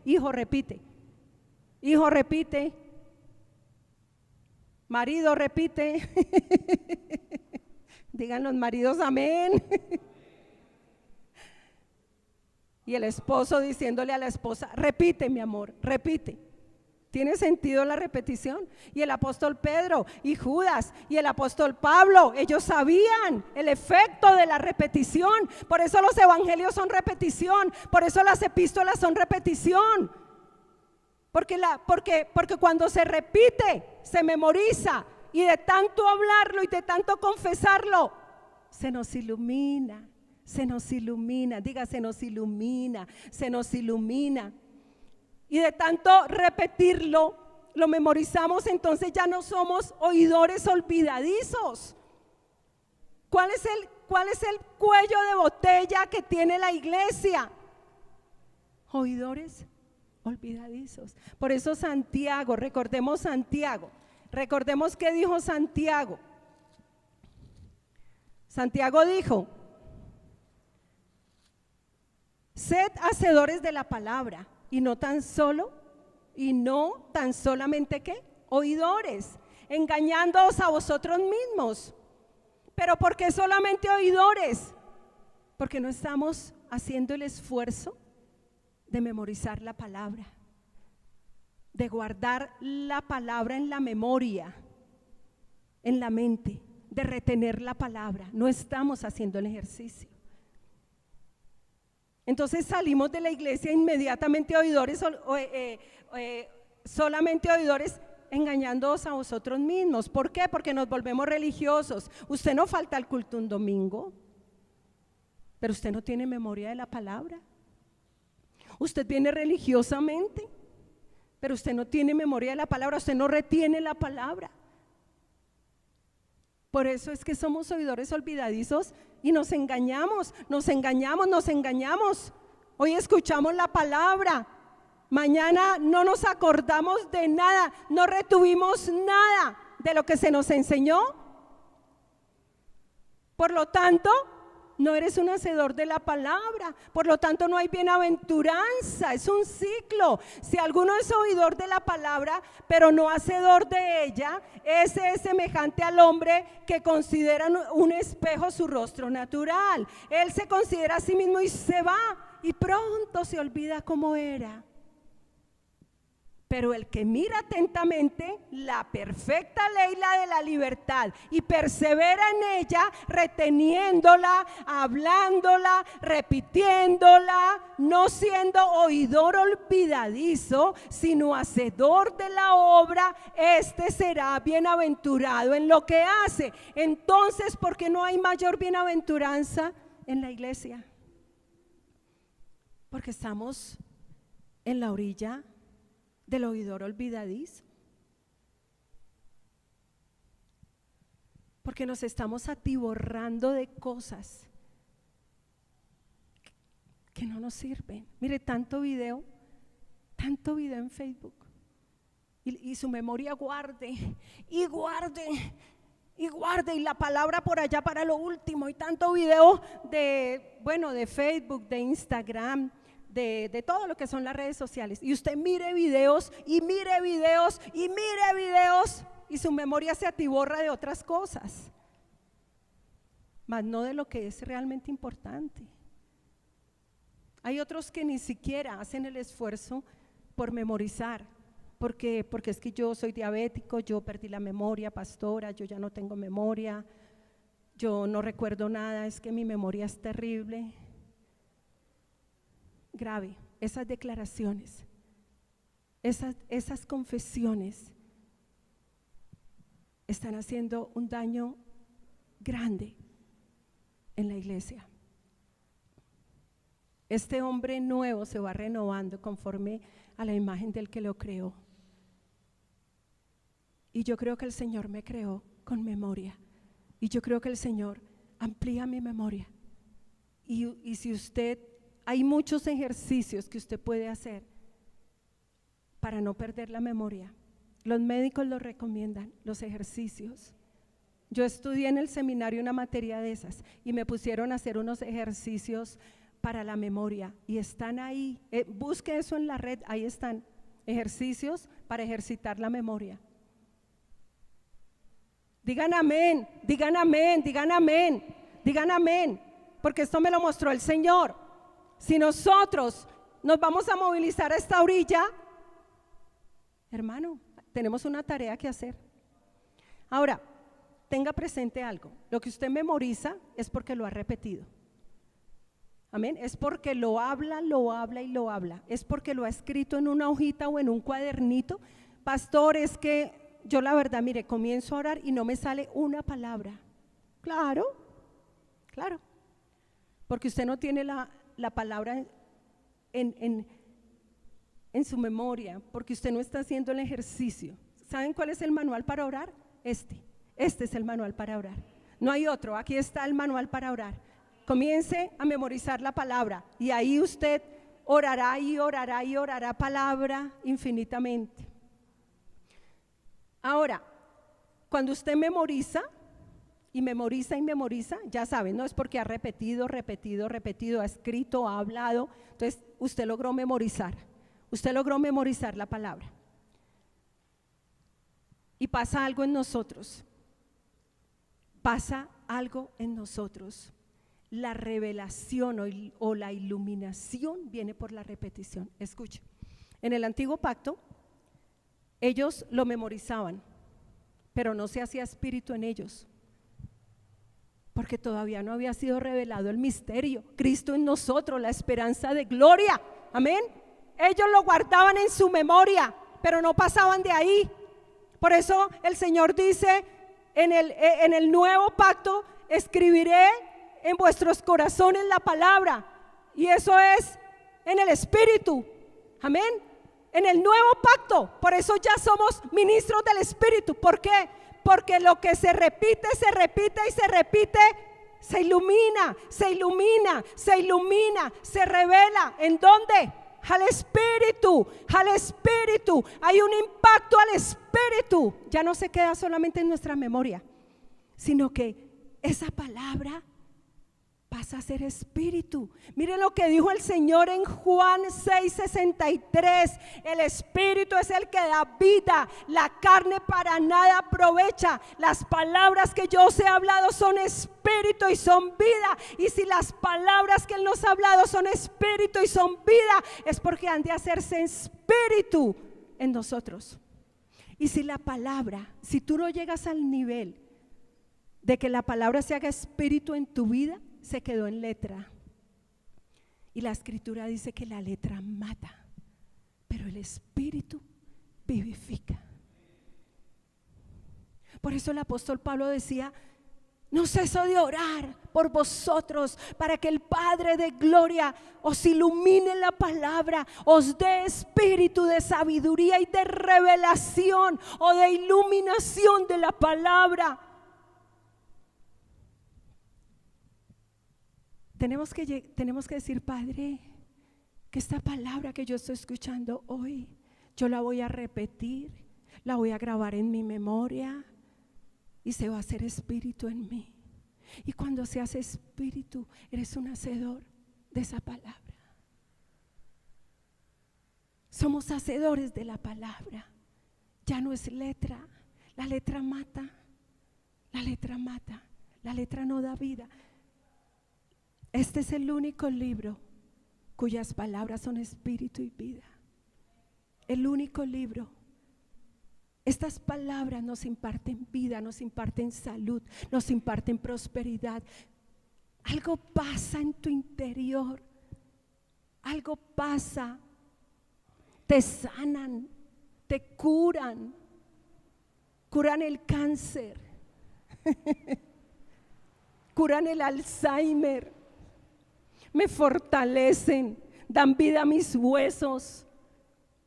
Marido, repite. Digan los maridos amén. Y el esposo diciéndole a la esposa, repite, mi amor, repite. ¿Tiene sentido la repetición? Y el apóstol Pedro y Judas y el apóstol Pablo, ellos sabían el efecto de la repetición. Por eso los evangelios son repetición, por eso las epístolas son repetición. Porque cuando se repite, se memoriza, y de tanto hablarlo y de tanto confesarlo, se nos ilumina. Diga, se nos ilumina. Y de tanto repetirlo, lo memorizamos, entonces ya no somos oidores olvidadizos. ¿Cuál es el cuello de botella que tiene la iglesia? Oidores olvidadizos. Por eso Santiago, recordemos qué dijo Santiago. Santiago dijo: sed hacedores de la palabra y no tan solamente ¿qué? Oidores, engañándoos a vosotros mismos. ¿Pero por qué solamente oidores? Porque no estamos haciendo el esfuerzo de memorizar la palabra, de guardar la palabra en la memoria, en la mente, de retener la palabra. No estamos haciendo el ejercicio. Entonces salimos de la iglesia inmediatamente oidores, solamente oidores, engañándoos a vosotros mismos. ¿Por qué? Porque nos volvemos religiosos. Usted no falta al culto un domingo, pero usted no tiene memoria de la palabra. Usted viene religiosamente, pero usted no tiene memoria de la palabra, usted no retiene la palabra. Por eso es que somos oidores olvidadizos y nos engañamos. Hoy escuchamos la palabra, mañana no nos acordamos de nada, no retuvimos nada de lo que se nos enseñó. Por lo tanto, no eres un hacedor de la palabra, por lo tanto no hay bienaventuranza, es un ciclo. Si alguno es oidor de la palabra, pero no hacedor de ella, ese es semejante al hombre que considera un espejo su rostro natural. Él se considera a sí mismo y se va, y pronto se olvida cómo era. Pero el que mira atentamente la perfecta ley, la de la libertad, y persevera en ella, reteniéndola, hablándola, repitiéndola, no siendo oidor olvidadizo, sino hacedor de la obra, este será bienaventurado en lo que hace. Entonces, ¿por qué no hay mayor bienaventuranza en la iglesia? Porque estamos en la orilla del oidor olvidadizo, porque nos estamos atiborrando de cosas que no nos sirven. Mire, tanto video en Facebook, y su memoria guarde y la palabra por allá para lo último, y tanto video de Facebook, de Instagram, de todo lo que son las redes sociales, y usted mire videos y su memoria se atiborra de otras cosas, mas no de lo que es realmente importante. Hay otros que ni siquiera hacen el esfuerzo por memorizar, porque es que yo soy diabético, yo perdí la memoria, pastora, yo ya no tengo memoria, yo no recuerdo nada, es que mi memoria es terrible. Grave, esas declaraciones, esas confesiones están haciendo un daño grande en la iglesia. Este hombre nuevo se va renovando conforme a la imagen del que lo creó. Y yo creo que el Señor me creó con memoria, y yo creo que el Señor amplía mi memoria. Y si usted, hay muchos ejercicios que usted puede hacer para no perder la memoria. Los médicos lo recomiendan, los ejercicios. Yo estudié en el seminario una materia de esas y me pusieron a hacer unos ejercicios para la memoria, y están ahí, busque eso en la red, ahí están, ejercicios para ejercitar la memoria. Digan amén, digan amén, digan amén, digan amén, porque esto me lo mostró el Señor. Si nosotros nos vamos a movilizar a esta orilla, hermano, tenemos una tarea que hacer. Ahora, tenga presente algo, lo que usted memoriza es porque lo ha repetido. Amén, es porque lo habla, es porque lo ha escrito en una hojita o en un cuadernito. Pastor, es que yo la verdad, mire, comienzo a orar y no me sale una palabra. Claro, porque usted no tiene la palabra en su memoria, porque usted no está haciendo el ejercicio. ¿Saben cuál es el manual para orar? Este es el manual para orar. No hay otro. Aquí está el manual para orar. Comience a memorizar la palabra y ahí usted orará y orará y orará palabra infinitamente. Ahora, cuando usted memoriza y memoriza y memoriza, ya saben, no es porque ha repetido, ha escrito, ha hablado, entonces usted logró memorizar la palabra. Y pasa algo en nosotros, la revelación o la iluminación viene por la repetición. Escuche, en el antiguo pacto ellos lo memorizaban, pero no se hacía espíritu en ellos, porque todavía no había sido revelado el misterio, Cristo en nosotros, la esperanza de gloria, amén. Ellos lo guardaban en su memoria, pero no pasaban de ahí. Por eso el Señor dice en el nuevo pacto, escribiré en vuestros corazones la palabra, y eso es en el espíritu, amén. En el nuevo pacto, por eso ya somos ministros del espíritu. ¿Por qué? Porque lo que se repite y se repite, se ilumina, se revela. ¿En dónde? Al espíritu. Hay un impacto al espíritu. Ya no se queda solamente en nuestra memoria, sino que esa palabra pasa a ser espíritu. Miren lo que dijo el Señor en Juan 6:63: el espíritu es el que da vida, la carne para nada aprovecha. Las palabras que yo os he hablado son espíritu y son vida, y si las palabras que Él nos ha hablado son espíritu y son vida, es porque han de hacerse espíritu en nosotros. Y si la palabra, si tú no llegas al nivel de que la palabra se haga espíritu en tu vida, se quedó en letra. Y la escritura dice que la letra mata, pero el espíritu vivifica. Por eso el apóstol Pablo decía: no ceso de orar por vosotros, para que el Padre de gloria os ilumine la palabra, os dé espíritu de sabiduría y de revelación o de iluminación de la palabra. Tenemos que decir: Padre, que esta palabra que yo estoy escuchando hoy, yo la voy a repetir, la voy a grabar en mi memoria y se va a hacer espíritu en mí. Y cuando se hace espíritu, eres un hacedor de esa palabra. Somos hacedores de la palabra. Ya no es letra. La letra mata. La letra no da vida. Este es el único libro cuyas palabras son espíritu y vida. El único libro. Estas palabras nos imparten vida, nos imparten salud, nos imparten prosperidad. Algo pasa en tu interior. Algo pasa. Te sanan, te curan. Curan el cáncer. Curan el Alzheimer. Me fortalecen, dan vida a mis huesos,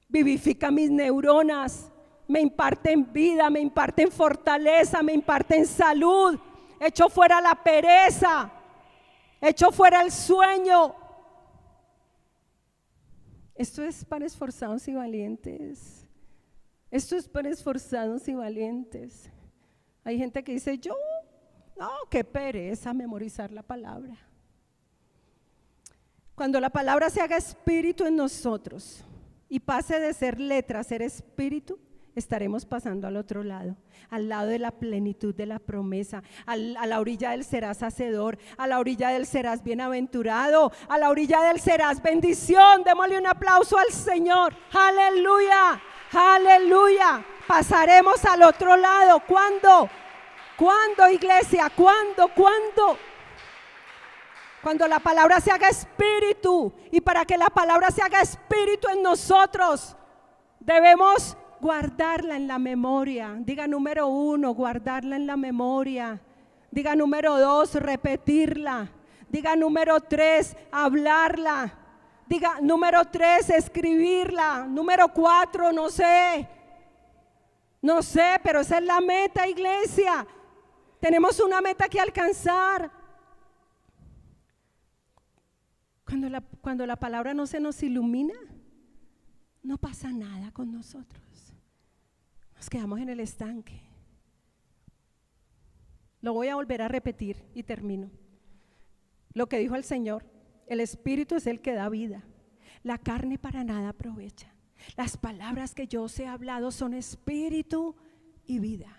vivifican mis neuronas, me imparten vida, me imparten fortaleza, me imparten salud. Echo fuera la pereza, echo fuera el sueño. Esto es para esforzados y valientes. Esto es para esforzados y valientes. Hay gente que dice: no, qué pereza memorizar la palabra. Cuando la palabra se haga espíritu en nosotros y pase de ser letra a ser espíritu, estaremos pasando al otro lado, al lado de la plenitud de la promesa, a la orilla del serás hacedor, a la orilla del serás bienaventurado, a la orilla del serás bendición. Démosle un aplauso al Señor. Aleluya, aleluya. Pasaremos al otro lado. ¿Cuándo? ¿Cuándo, iglesia? ¿Cuándo? Cuando la palabra se haga espíritu. Y para que la palabra se haga espíritu en nosotros, debemos guardarla en la memoria. Diga número 1, guardarla en la memoria. Diga número 2, repetirla. Diga número 3, hablarla. Diga número 3, escribirla. Número 4, no sé, pero esa es la meta, iglesia. Tenemos una meta que alcanzar. Cuando la palabra no se nos ilumina, no pasa nada con nosotros. Nos quedamos en el estanque. Lo voy a volver a repetir y termino. Lo que dijo el Señor: el Espíritu es el que da vida, la carne para nada aprovecha. Las palabras que yo os he hablado son espíritu y vida.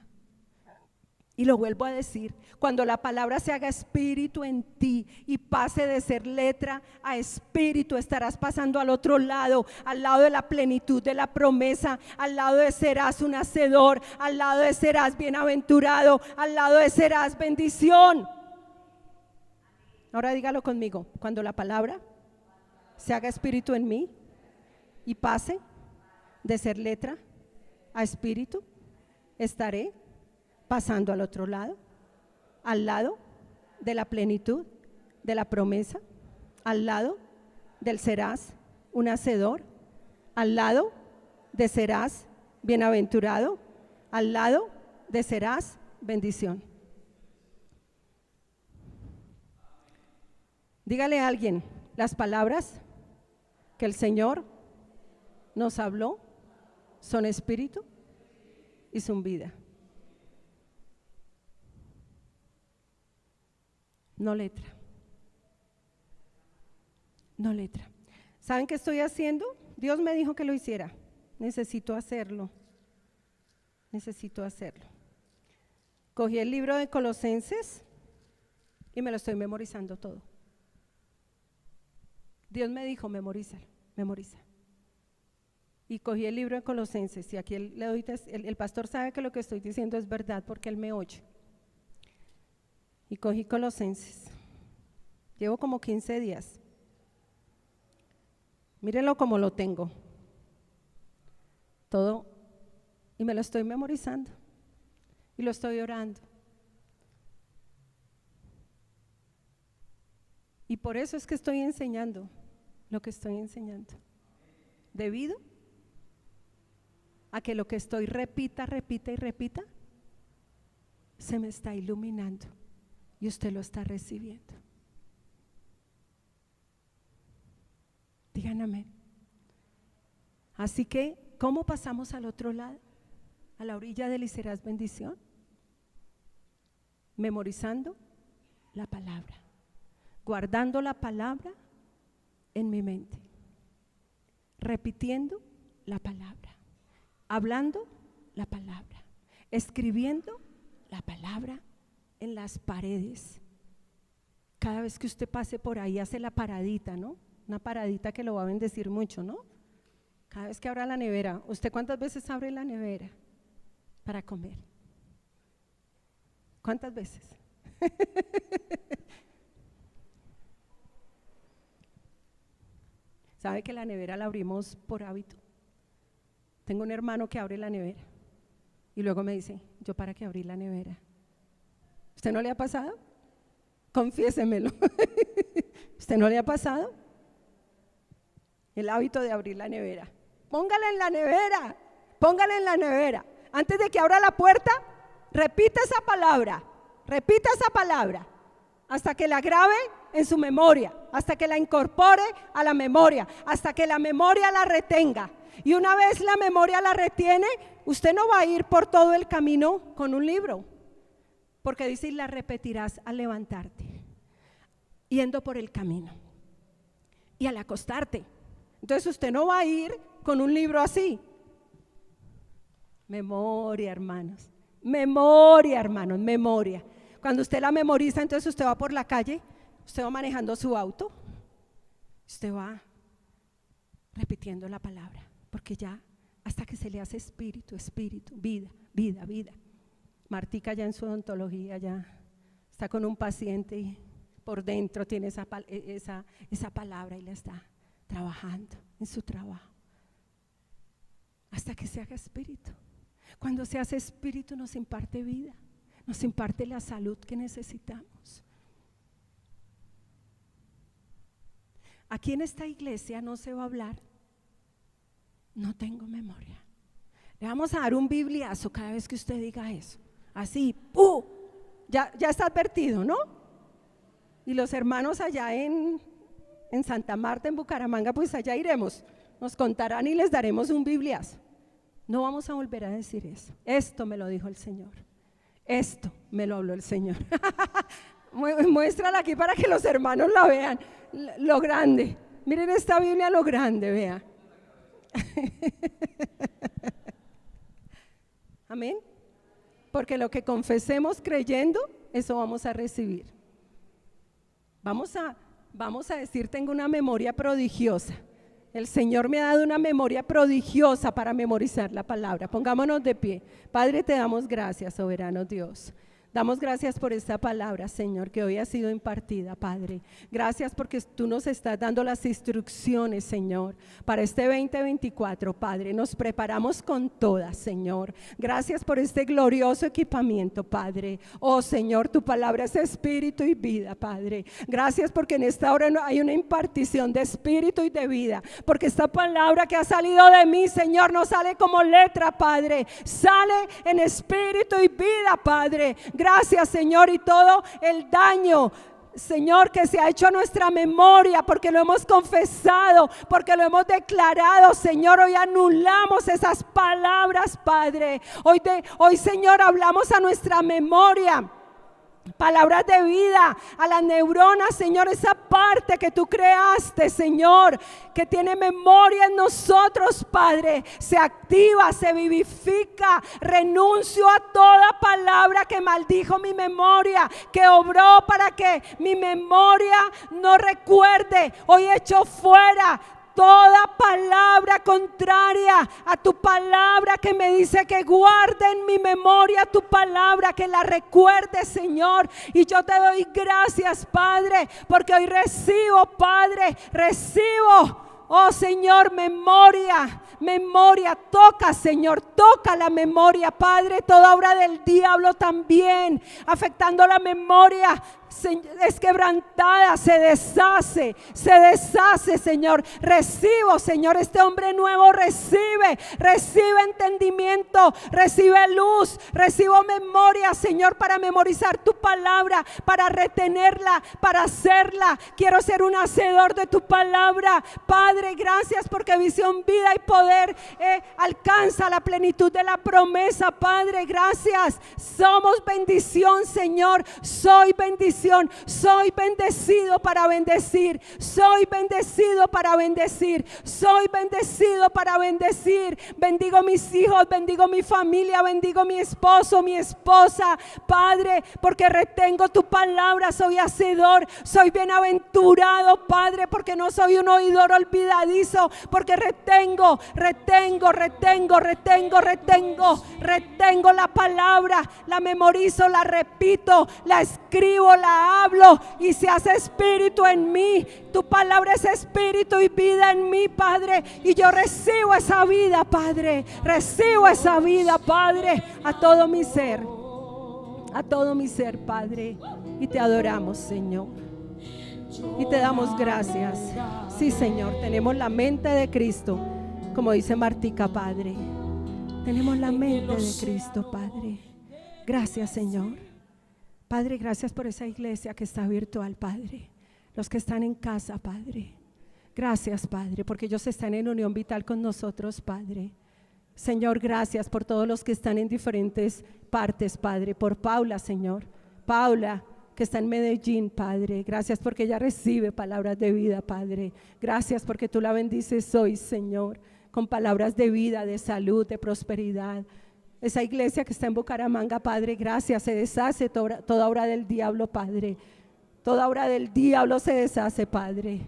Y lo vuelvo a decir, cuando la palabra se haga espíritu en ti y pase de ser letra a espíritu, estarás pasando al otro lado, al lado de la plenitud de la promesa, al lado de serás un hacedor, al lado de serás bienaventurado, al lado de serás bendición. Ahora dígalo conmigo: cuando la palabra se haga espíritu en mí y pase de ser letra a espíritu, estaré pasando al otro lado, al lado de la plenitud de la promesa, al lado del serás un hacedor, al lado de serás bienaventurado, al lado de serás bendición. Dígale a alguien: las palabras que el Señor nos habló son espíritu y son vida. No letra. No letra. ¿Saben qué estoy haciendo? Dios me dijo que lo hiciera. Necesito hacerlo. Necesito hacerlo. Cogí el libro de Colosenses y me lo estoy memorizando todo. Dios me dijo: memorízalo, memoriza. Y cogí el libro de Colosenses y aquí le doy, el pastor sabe que lo que estoy diciendo es verdad porque él me oye. Y cogí Colosenses. Llevo como 15 días. Mírenlo como lo tengo. Todo. Y me lo estoy memorizando. Y lo estoy orando. Y por eso es que estoy enseñando lo que estoy enseñando. Debido a que lo que estoy repita y repita, se me está iluminando. Y usted lo está recibiendo. Digan amén. Así que, ¿cómo pasamos al otro lado? A la orilla del y serás bendición. Memorizando la palabra. Guardando la palabra en mi mente. Repitiendo la palabra. Hablando la palabra. Escribiendo la palabra en las paredes. Cada vez que usted pase por ahí, hace la paradita, ¿no? Una paradita que lo va a bendecir mucho, ¿no? Cada vez que abra la nevera. ¿Usted cuántas veces abre la nevera para comer? ¿Cuántas veces? ¿Sabe que la nevera la abrimos por hábito? Tengo un hermano que abre la nevera y luego me dice: ¿yo para qué abrí la nevera? ¿Usted no le ha pasado? Confiésemelo. ¿Usted no le ha pasado? El hábito de abrir la nevera. Póngala en la nevera, póngala en la nevera. Antes de que abra la puerta, repita esa palabra hasta que la grabe en su memoria, hasta que la incorpore a la memoria, hasta que la memoria la retenga. Y una vez la memoria la retiene, usted no va a ir por todo el camino con un libro, porque dice: y la repetirás al levantarte, yendo por el camino y al acostarte. Entonces usted no va a ir con un libro así. Memoria, hermanos, memoria. Cuando usted la memoriza, entonces usted va por la calle, usted va manejando su auto, usted va repitiendo la palabra, porque ya hasta que se le hace espíritu, vida. Martica ya en su odontología ya está con un paciente y por dentro tiene esa palabra y la está trabajando en su trabajo hasta que se haga espíritu. Cuando se hace espíritu nos imparte vida, nos imparte la salud que necesitamos. Aquí en esta iglesia no se va a hablar: no tengo memoria. Le vamos a dar un bibliazo cada vez que usted diga eso. Así, Ya está advertido, ¿no? Y los hermanos allá en Santa Marta, en Bucaramanga, pues allá iremos. Nos contarán y les daremos un bibliazo. No vamos a volver a decir eso. Esto me lo dijo el Señor. Esto me lo habló el Señor. Muéstrala aquí para que los hermanos la vean. Lo grande. Miren esta Biblia, lo grande, vea. Amén. Porque lo que confesemos creyendo, eso vamos a recibir. Vamos a decir, tengo una memoria prodigiosa. El Señor me ha dado una memoria prodigiosa para memorizar la palabra. Pongámonos de pie. Padre, te damos gracias, soberano Dios. Damos gracias por esta palabra, Señor, que hoy ha sido impartida, Padre. Gracias porque tú nos estás dando las instrucciones, Señor, para este 2024, Padre. Nos preparamos con todas, Señor. Gracias por este glorioso equipamiento, Padre. Oh, Señor, tu palabra es espíritu y vida, Padre. Gracias porque en esta hora hay una impartición de espíritu y de vida. Porque esta palabra que ha salido de mí, Señor, no sale como letra, Padre. Sale en espíritu y vida, Padre. Gracias, Señor, y todo el daño, Señor, que se ha hecho a nuestra memoria, porque lo hemos confesado, porque lo hemos declarado, Señor, hoy anulamos esas palabras, Padre. Hoy, Señor, hablamos a nuestra memoria palabras de vida, a las neuronas, Señor, esa parte que tú creaste, Señor, que tiene memoria en nosotros, Padre, se activa, se vivifica. Renuncio a toda palabra que maldijo mi memoria, que obró para que mi memoria no recuerde. Hoy echo fuera toda palabra contraria a tu palabra, que me dice que guarde en mi memoria tu palabra, que la recuerde, Señor. Y yo te doy gracias, Padre, porque hoy recibo, Padre, recibo, oh Señor, memoria, toca, Señor, toca la memoria, Padre. Toda obra del diablo también afectando la memoria es quebrantada, se deshace, Señor. Recibo, Señor, este hombre nuevo recibe entendimiento, recibe luz, recibo memoria, Señor, para memorizar tu palabra, para retenerla, para hacerla. Quiero ser un hacedor de tu palabra, Padre. Gracias porque visión, vida y poder alcanza la plenitud de la promesa, Padre. Gracias, somos bendición, Señor. Soy bendición. Soy bendecido para bendecir. Soy bendecido para bendecir. Soy bendecido para bendecir. Bendigo mis hijos, bendigo mi familia, bendigo mi esposo, mi esposa, Padre, porque retengo tu palabra. Soy hacedor, soy bienaventurado, Padre, porque no soy un oidor olvidadizo, porque retengo la palabra, la memorizo, la repito, la escribo, la hablo y se hace espíritu en mí. Tu palabra es espíritu y vida en mí, Padre, y yo recibo esa vida, Padre. Recibo esa vida, Padre, a todo mi ser, Padre, y te adoramos, Señor, y te damos gracias. Sí, Señor, tenemos la mente de Cristo, como dice Martica, Padre. Tenemos la mente de Cristo, Padre. Gracias, Señor. Padre, gracias por esa iglesia que está virtual, Padre. Los que están en casa, Padre. Gracias, Padre, porque ellos están en unión vital con nosotros, Padre. Señor, gracias por todos los que están en diferentes partes, Padre. Por Paula, Señor. Paula, que está en Medellín, Padre. Gracias porque ella recibe palabras de vida, Padre. Gracias porque tú la bendices hoy, Señor, con palabras de vida, de salud, de prosperidad. Esa iglesia que está en Bucaramanga, Padre, gracias, se deshace toda obra del diablo, Padre. Toda obra del diablo se deshace, Padre.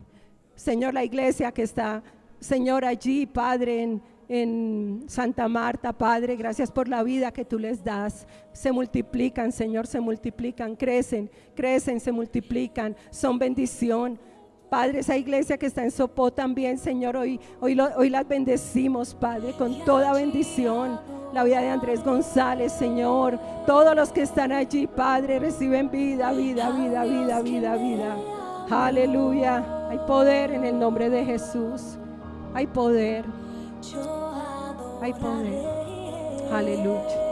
Señor, la iglesia que está, Señor, allí, Padre, en Santa Marta, Padre, gracias por la vida que tú les das. Se multiplican, Señor, se multiplican, crecen, se multiplican, son bendición. Padre, esa iglesia que está en Sopó también, Señor, hoy las bendecimos, Padre, con toda bendición. La vida de Andrés González, Señor, todos los que están allí, Padre, reciben vida. Aleluya. Hay poder en el nombre de Jesús. Hay poder. Aleluya.